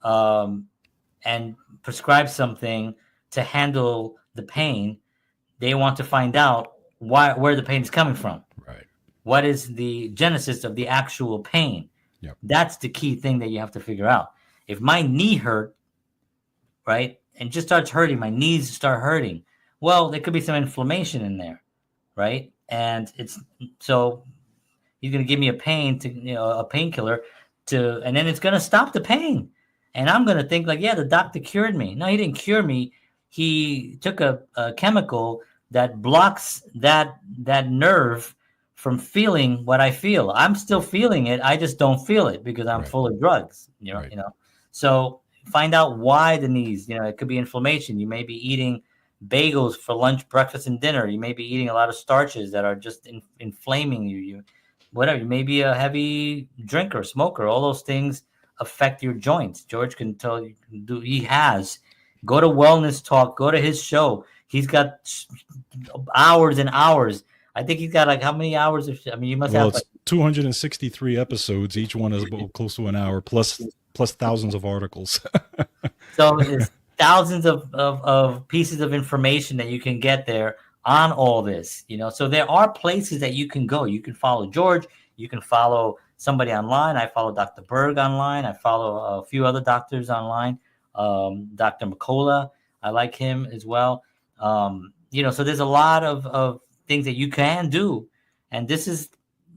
and prescribe something to handle the pain. They want to find out where the pain is coming from. Right. What is the genesis of the actual pain? Yep. That's the key thing that you have to figure out. If my knee hurt, right, and just starts hurting, my knees start hurting, well, there could be some inflammation in there, right? And so he's going to give me a painkiller and then it's going to stop the pain. And I'm going to think like, yeah, the doctor cured me. No, he didn't cure me. He took a chemical that blocks that nerve from feeling what I feel. I'm still feeling it. I just don't feel it because I'm full of drugs, So find out why the knees, it could be inflammation. You may be eating bagels for lunch, breakfast, and dinner. You may be eating a lot of starches that are just inflaming you. Whatever. You may be a heavy drinker, smoker. All those things affect your joints. George can tell you. He has. Go to Wellness Talk. Go to his show. He's got hours and hours. I think he's got like how many hours? You must have. It's 263 episodes. Each one is close to an hour, plus thousands of articles. So it's thousands of pieces of information that you can get there on all this. So there are places that you can go. You can follow George. You can follow somebody online. I follow Dr. Berg online. I follow a few other doctors online. Dr. McCullough, I like him as well. So there's a lot of things that you can do. And this is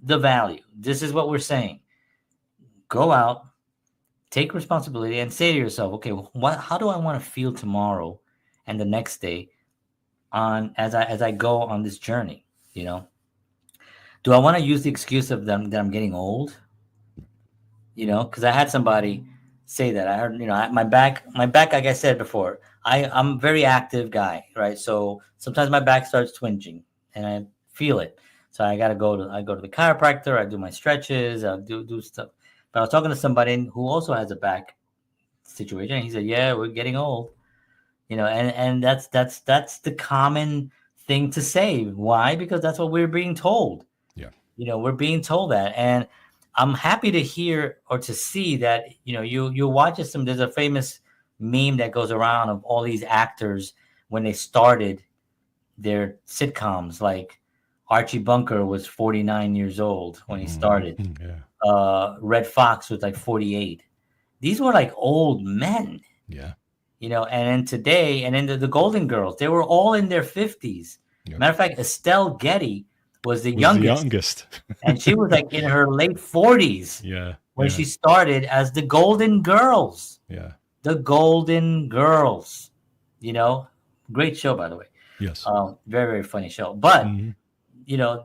the value. This is what we're saying. Go out, take responsibility, and say to yourself, okay, how do I want to feel tomorrow and the next day as I go on this journey? Do I want to use the excuse of that I'm getting old? Because I had somebody say that. I heard, my back, like I said before, I'm a very active guy, right? So sometimes my back starts twinging and I feel it. So I go to the chiropractor. I do my stretches. I do stuff. But I was talking to somebody who also has a back situation. And he said, yeah, we're getting old, and that's the common thing to say. Why? Because that's what we're being told. Yeah. We're being told that. And I'm happy to hear or to see that, you watch some, there's a famous meme that goes around of all these actors when they started their sitcoms, like Archie Bunker was 49 years old when he started. Yeah. Red Fox was like 48. These were like old men. Yeah. And then today, and then the Golden Girls, they were all in their 50s. Yep. Matter of fact, Estelle Getty was the youngest. And she was like in her late 40s. Yeah. When she started as the Golden Girls. Yeah. The Golden Girls. Great show, by the way. Yes. Very, very funny show. But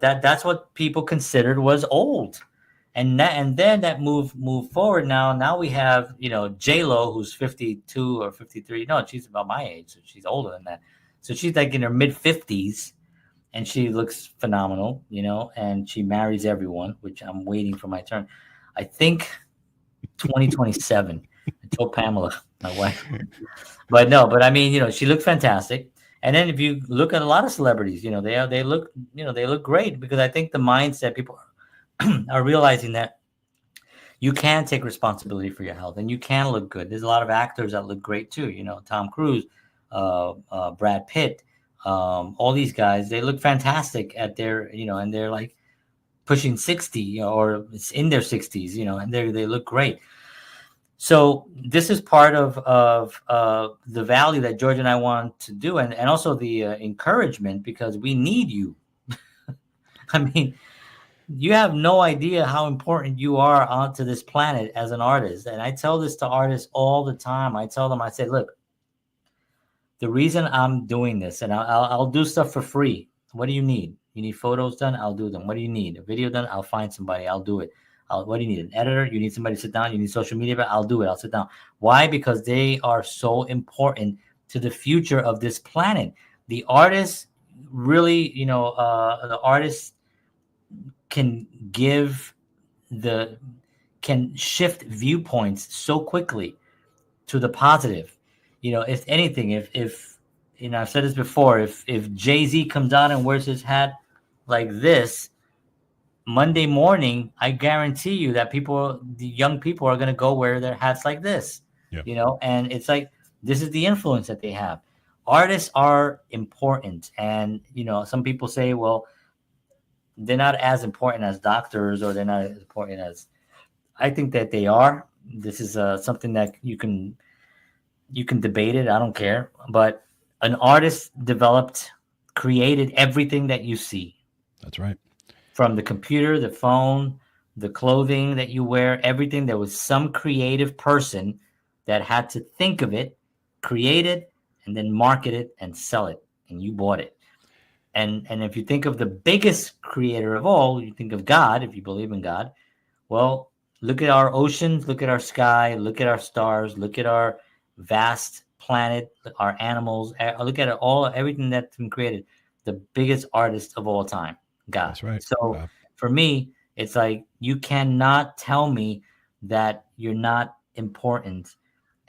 that's what people considered was old. And then that moved forward. Now we have, J-Lo, who's 52 or 53. No, she's about my age. So she's older than that. So she's like in her mid 50s. And she looks phenomenal, and she marries everyone, which I'm waiting for my turn. I think 2027. I told Pamela, my wife. But I mean, she looked fantastic. And then if you look at a lot of celebrities, they look, they look great, because I think the mindset people are realizing that you can take responsibility for your health and you can look good. There's a lot of actors that look great too. Tom Cruise, Brad Pitt, all these guys, they look fantastic at their, and they're like pushing 60, or it's in their 60s, and they look great. So this is part of the value that George and I want to do, and also the encouragement, because we need you. I mean, you have no idea how important you are onto this planet as an artist. And I tell this to artists all the time. I tell them, I say, look, the reason I'm doing this, and I'll do stuff for free. What do you need? You need photos done? I'll do them. What do you need? A video done? I'll find somebody. I'll do it. What do you need? An editor? You need somebody to sit down? You need social media? But I'll do it. I'll sit down. Why? Because they are so important to the future of this planet. The artists really, the artists can can shift viewpoints so quickly to the positive. If anything, if I've said this before, if Jay-Z comes out and wears his hat like this Monday morning, I guarantee you that the young people are going to go wear their hats like this. Yeah. And it's like, this is the influence that they have. Artists are important. And, some people say, well, they're not as important as doctors, or they're not as important as, I think that they are. This is something that you can debate it. I don't care. But an artist created everything that you see. That's right. From the computer, the phone, the clothing that you wear, everything. There was some creative person that had to think of it, create it, and then market it and sell it. And you bought it. And if you think of the biggest creator of all, you think of God, if you believe in God. Well, look at our oceans, look at our sky, look at our stars, look at our vast planet, our animals, look at everything that's been created. The biggest artist of all time, God. That's right. So wow. For me, it's like, you cannot tell me that you're not important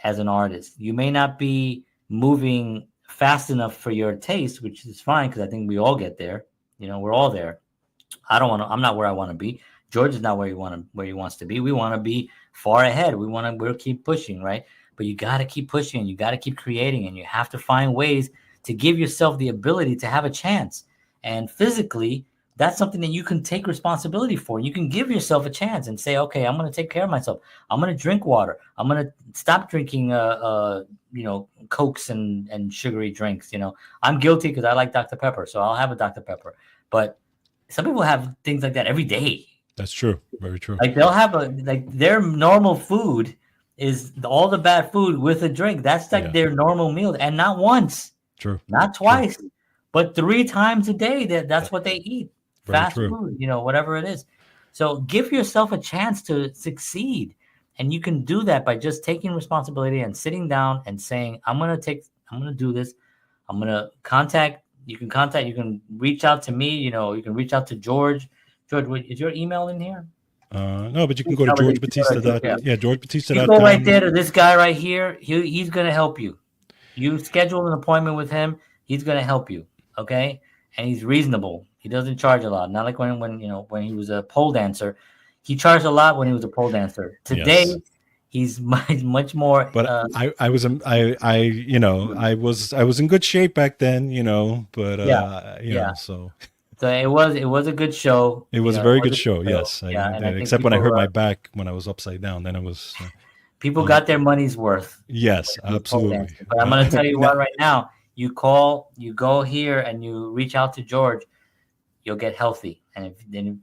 as an artist. You may not be moving fast enough for your taste, which is fine, because I think we all get there. We're all there. I'm not where I want to be. George is not where he wants to be. We want to be far ahead. We'll keep pushing, right? But you got to keep pushing. You got to keep creating, and you have to find ways to give yourself the ability to have a chance. And physically, that's something that you can take responsibility for. You can give yourself a chance and say, okay, I'm going to take care of myself. I'm going to drink water. I'm going to stop drinking, Cokes and sugary drinks. I'm guilty because I like Dr. Pepper, so I'll have a Dr. Pepper. But some people have things like that every day. That's true. Very true. Like they'll have their normal food is all the bad food with a drink. That's like their normal meal, and not once. True. Not twice, but 3 times a day. That's what they eat. Very fast true. food, whatever it is. So give yourself a chance to succeed. And you can do that by just taking responsibility and sitting down and saying, I'm going to do this. I'm going to you can reach out to me, you can reach out to George. George, is your email in here? No, but you can go to George Batista. George Batista. You go right there to this guy right here. He's going to help you. You schedule an appointment with him. He's going to help you. Okay. And he's reasonable. He doesn't charge a lot. Not like when he was a pole dancer. He charged a lot when he was a pole dancer. Today, he's much more. But I was in good shape back then, But so. So it was a good show. It was a very good show. Yes. Except when I hurt my back when I was upside down, then it was. People got their money's worth. Yes, absolutely. But I'm going to tell you what right now. You go here and you reach out to George, you'll get healthy. And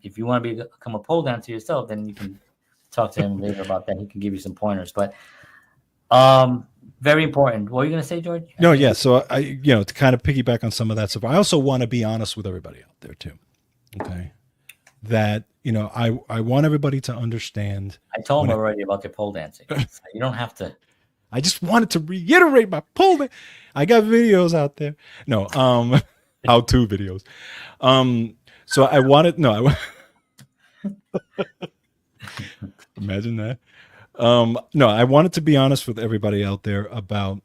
if you want to become a pole dancer yourself, then you can talk to him later about that. He can give you some pointers. But very important. What were you going to say, George? No, yeah. So I, to kind of piggyback on some of that stuff, I also want to be honest with everybody out there too. Okay. That, I want everybody to understand. I told him already about your pole dancing. So you don't have to. I just wanted to reiterate my pole. I got videos out there. No, how-to videos. So I wanted, imagine that. No, I wanted to be honest with everybody out there about,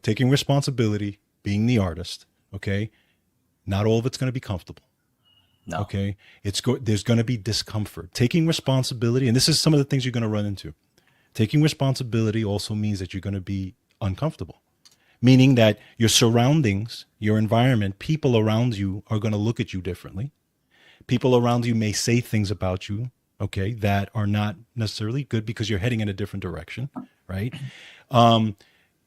taking responsibility, being the artist, okay, not all of it's going to be comfortable. No. Okay. There's going to be discomfort. Taking responsibility, and this is some of the things you're going to run into. Taking responsibility also means that you're going to be uncomfortable, meaning that your surroundings, your environment, people around you are going to look at you differently. People around you may say things about you, okay, that are not necessarily good because you're heading in a different direction, right?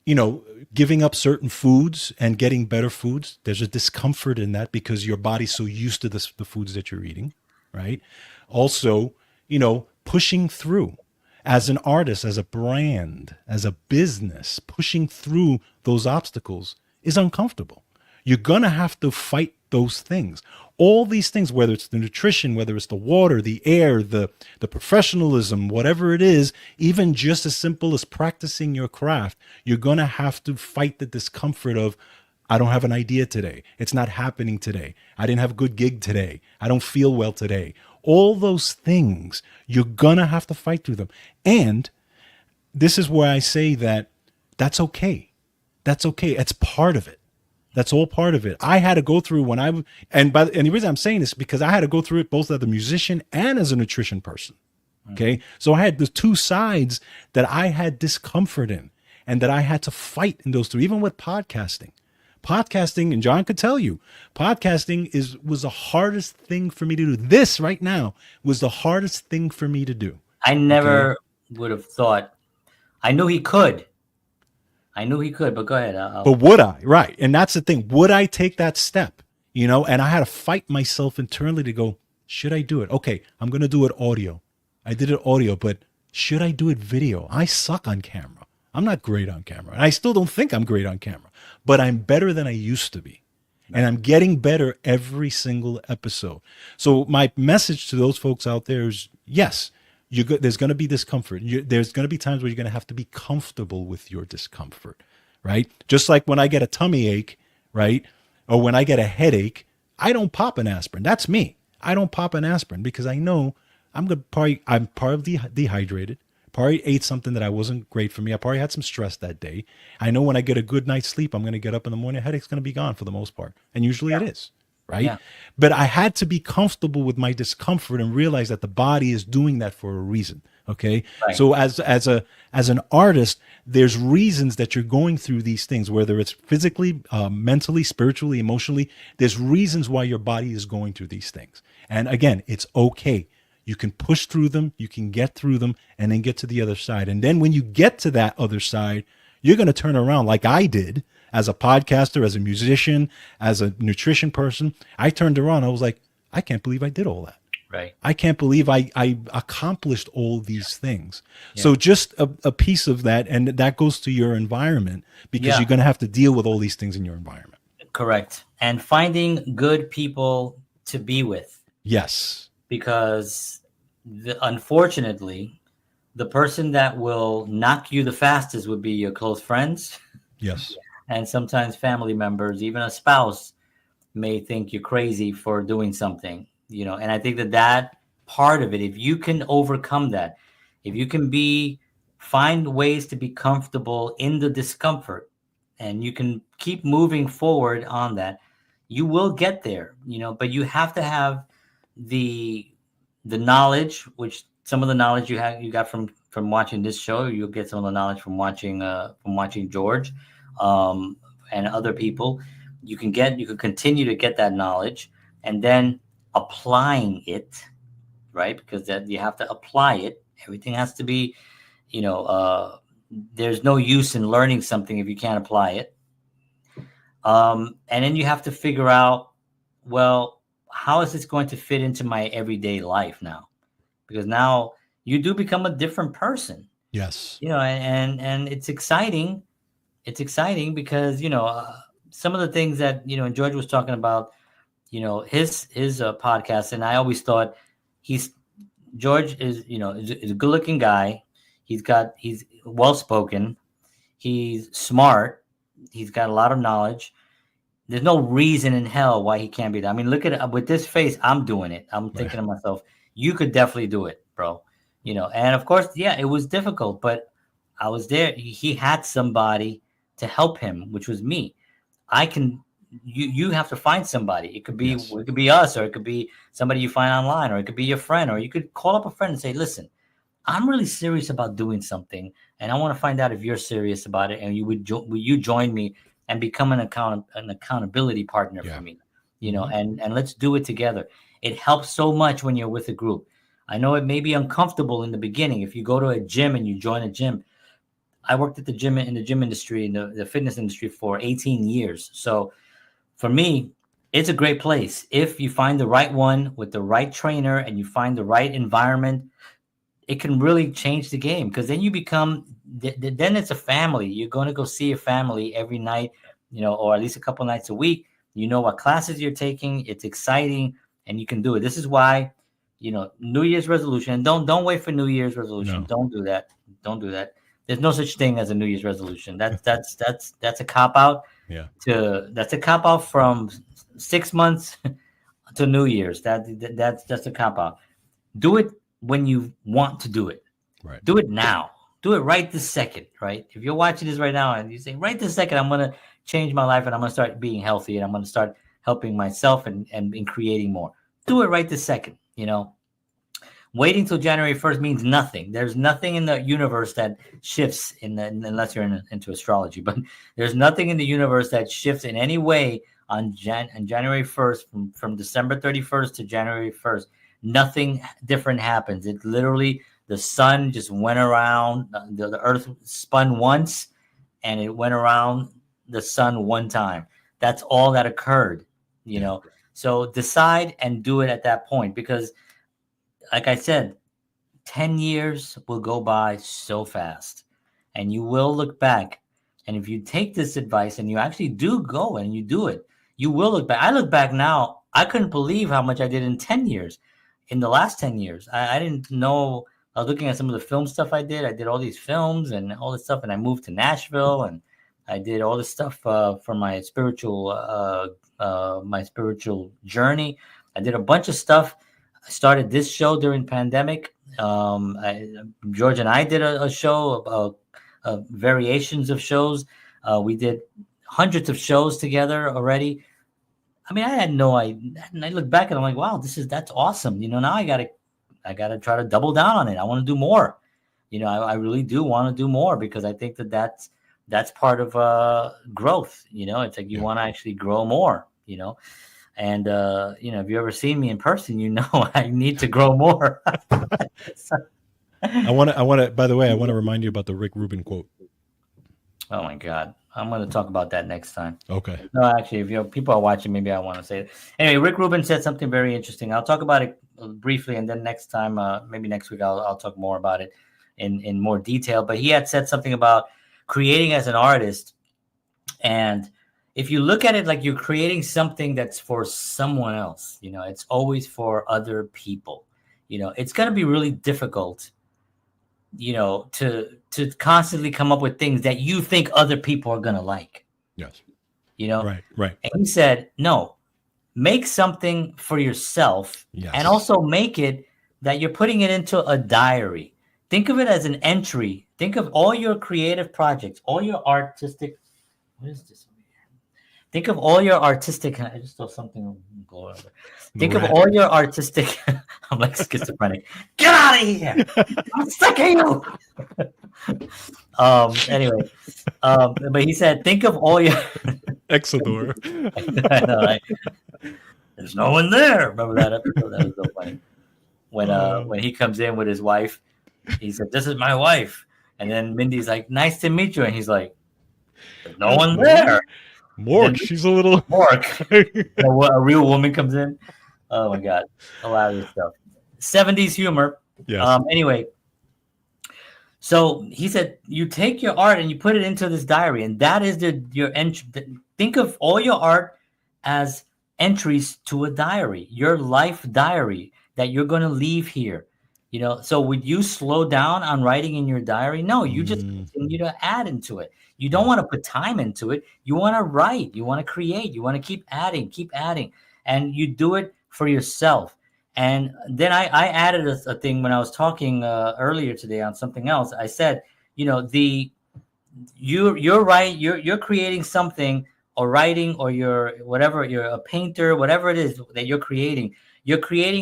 You know, giving up certain foods and getting better foods, there's a discomfort in that because your body's so used to the foods that you're eating, right? Also, you know, pushing through as an artist, as a brand, as a business, pushing through those obstacles is uncomfortable. You're going to have to fight those things. All these things, whether it's the nutrition, whether it's the water, the air, the professionalism, whatever it is, even just as simple as practicing your craft, you're going to have to fight the discomfort of, I don't have an idea today. It's not happening today. I didn't have a good gig today. I don't feel well today. All those things, you're going to have to fight through them. And this is where I say that that's okay. That's okay. It's part of it. That's all part of it. I had to go through and the reason I'm saying this is because I had to go through it both as a musician and as a nutrition person. Okay. So I had the two sides that I had discomfort in and that I had to fight in those two, even with podcasting. Podcasting, and John could tell you, podcasting was the hardest thing for me to do. This right now was the hardest thing for me to do. I never would have thought. I knew he could. But go ahead. But would I? Right. And that's the thing. Would I take that step? You know, and I had to fight myself internally to go, should I do it? Okay, I'm going to do it audio. I did it audio, but should I do it video? I suck on camera. I'm not great on camera. And I still don't think I'm great on camera, but I'm better than I used to be. And I'm getting better every single episode. So my message to those folks out there is, yes, there's going to be discomfort. There's going to be times where you're going to have to be comfortable with your discomfort, right? Just like when I get a tummy ache, right? Or when I get a headache, I don't pop an aspirin. That's me. I don't pop an aspirin because I know I'm probably dehydrated. Probably ate something that I wasn't great for me. I probably had some stress that day. I know when I get a good night's sleep, I'm going to get up in the morning, headache's going to be gone for the most part. And usually it is. Right. Yeah. But I had to be comfortable with my discomfort and realize that the body is doing that for a reason. Okay. Right. So as an artist, there's reasons that you're going through these things, whether it's physically, mentally, spiritually, emotionally, there's reasons why your body is going through these things. And again, it's okay. You can push through them, you can get through them, and then get to the other side. And then when you get to that other side, you're going to turn around like I did. As a podcaster, as a musician, as a nutrition person, I turned around. I was like, I can't believe I did all that. Right. I can't believe I accomplished all these things. Yeah. So just a piece of that, and that goes to your environment because you're going to have to deal with all these things in your environment. Correct. And finding good people to be with. Yes. Because unfortunately, the person that will knock you the fastest would be your close friends. Yes. And sometimes family members, even a spouse, may think you're crazy for doing something, you know. And I think that part of it, if you can overcome that, if you can find ways to be comfortable in the discomfort, and you can keep moving forward on that, you will get there, you know. But you have to have the knowledge, which some of the knowledge you got from watching this show. You'll get some of the knowledge from watching George. And other people, you can continue to get that knowledge, and then applying it, right? Because that you have to apply it. Everything has to be, you know, there's no use in learning something if you can't apply it. And then you have to figure out, well, how is this going to fit into my everyday life now? Because now you do become a different person. Yes. You know, and it's exciting. It's exciting because, you know, some of the things that, you know, and George was talking about, you know, his podcast. And I always thought George is, you know, is a good looking guy. He's well-spoken. He's smart. He's got a lot of knowledge. There's no reason in hell why he can't be that. I mean, look at it with this face. I'm doing it. I'm thinking to myself, you could definitely do it, bro. You know, and of course, yeah, it was difficult, but I was there. He had somebody to help him, which was me. I can. You have to find somebody. It could be Yes. it could be us, or it could be somebody you find online, or it could be your friend, or you could call up a friend and say, "Listen, I'm really serious about doing something, and I want to find out if you're serious about it, and will you join me and become an accountability partner for me, and let's do it together." It helps so much when you're with a group. I know it may be uncomfortable in the beginning. If you go to a gym and you join a gym, I worked at the gym in the gym industry, in the fitness industry for 18 years. So for me, it's a great place if you find the right one with the right trainer and you find the right environment. It can really change the game, because then you become then it's a family. You're going to go see your family every night, or at least a couple nights a week. You know what classes you're taking. It's exciting, and you can do it. This is why, New Year's resolution. And don't wait for New Year's resolution. No. Don't do that. Don't do that. There's no such thing as a New Year's resolution. That's a cop out. Yeah. That's a cop out from 6 months to New Year's. That's a cop out. Do it when you want to do it. Right. Do it now. Do it right this second, right? If you're watching this right now and you say, right this second, I'm going to change my life and I'm going to start being healthy and I'm going to start helping myself and in creating more. Do it right this second, Waiting till January 1st means nothing. There's nothing in the universe that shifts unless you're into astrology, but there's nothing in the universe that shifts in any way on January 1st from December 31st to January 1st. Nothing different happens. It literally, the sun just went around, the earth spun once and it went around the sun one time. That's all that occurred, So decide and do it at that point, because like I said, 10 years will go by so fast and you will look back. And if you take this advice and you actually do go and you do it, you will look back. I look back now, I couldn't believe how much I did in 10 years. In the last 10 years, I didn't know. I was looking at some of the film stuff I did. I did all these films and all this stuff. And I moved to Nashville and I did all this stuff for my spiritual journey. I did a bunch of stuff. I started this show during pandemic. George and I did a show about variations of shows. We did hundreds of shows together already. I mean, I had no idea. And I look back and I'm like, wow, that's awesome. Now I gotta try to double down on it. I want to do more. I really do want to do more, because I think that's part of growth. It's like you want to actually grow more. And if you ever seen me in person, I need to grow more. I want to. By the way, I want to remind you about the Rick Rubin quote. Oh my God, I'm going to talk about that next time. Okay. No, actually, if people are watching, maybe I want to say it. Anyway, Rick Rubin said something very interesting. I'll talk about it briefly, and then next time, maybe next week, I'll talk more about it in more detail. But he had said something about creating as an artist, and if you look at it like you're creating something that's for someone else, it's always for other people. It's going to be really difficult, to constantly come up with things that you think other people are going to like. Yes. Right. And he said, no, make something for yourself. Yes. And also make it that you're putting it into a diary. Think of it as an entry. Think of all your creative projects, all your artistic. What is this? Think of all your artistic. I just saw something go over. Think of all your artistic. I'm like schizophrenic. Get out of here! I'm sick of you. Anyway, but he said, think of all your. Exodore. I know, right? There's no one there. Remember that episode? That was so funny. When he comes in with his wife, he said, "This is my wife," and then Mindy's like, "Nice to meet you," and he's like, "There's no one there." Mork, she's a little Mork. A real woman comes in. Oh my God, hilarious stuff. 70s humor. Yes. Anyway, so he said you take your art and you put it into this diary, and that is your entry. Think of all your art as entries to a diary, your life diary that you're going to leave here. So would you slow down on writing in your diary? No, you just continue to add into it. You don't want to put time into it. You want to write. You want to create. You want to keep adding. And you do it for yourself. And then I added a thing when I was talking earlier today on something else. I said, you're right. You're creating something or writing, or you're whatever, you're a painter, whatever it is that you're creating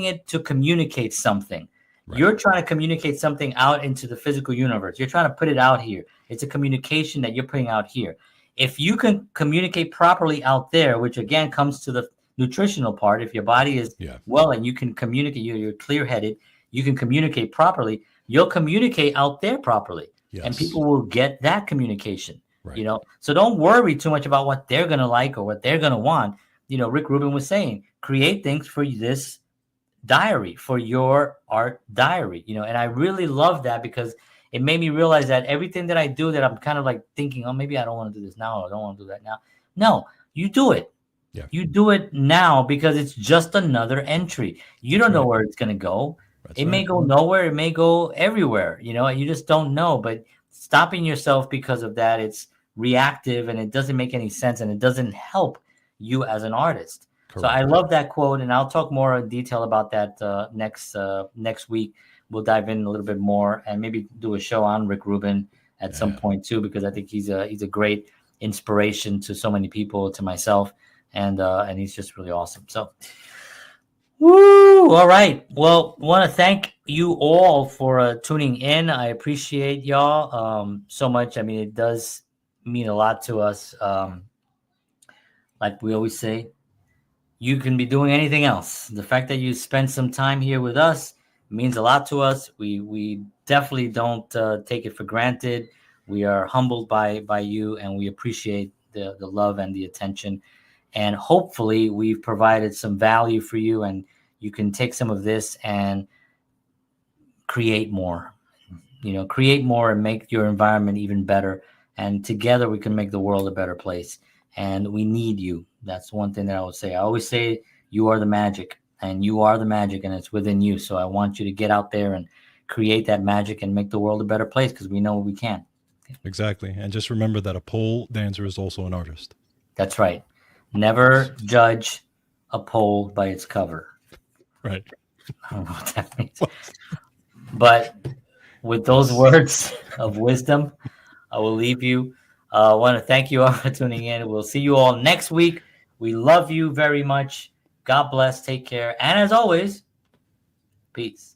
it to communicate something. Right. You're trying to communicate something out into the physical universe. You're trying to put it out here. It's a communication that you're putting out here. If you can communicate properly out there, which again comes to the nutritional part, if your body is well and you can communicate, you're clear-headed, you can communicate properly, you'll communicate out there properly. Yes. And people will get that communication. Right. You know, so don't worry too much about what they're going to like or what they're going to want. You know, Rick Rubin was saying, create things for this diary, for your art diary, you know, and I really love that because it made me realize that everything that I do that I'm kind of like thinking, oh, maybe I don't want to do this now, or I don't want to do that now. No, you do it. Yeah. You do it now because it's just another entry. You don't know where it's going to go. It may go nowhere. It may go everywhere, you know, you just don't know. But stopping yourself because of that, it's reactive and it doesn't make any sense and it doesn't help you as an artist. Correct. So I love that quote, and I'll talk more in detail about that next week. We'll dive in a little bit more and maybe do a show on Rick Rubin at some point too, because I think he's a great inspiration to so many people, to myself, and he's just really awesome. So, woo! All right. Well, I want to thank you all for tuning in. I appreciate y'all so much. I mean, it does mean a lot to us. Like we always say, you can be doing anything else. The fact that you spend some time here with us means a lot to us. We definitely don't take it for granted. We are humbled by you, and we appreciate the love and the attention. And hopefully we've provided some value for you, and you can take some of this and create more. You know, create more and make your environment even better. And together we can make the world a better place. And we need you. That's one thing that I would say. I always say you are the magic, and you are the magic, and it's within you. So I want you to get out there and create that magic and make the world a better place, because we know we can. Exactly. And just remember that a pole dancer is also an artist. That's right. Never judge a pole by its cover. Right. I don't know what that means. But with those words of wisdom, I will leave you. I want to thank you all for tuning in. We'll see you all next week. We love you very much. God bless. Take care. And as always, peace.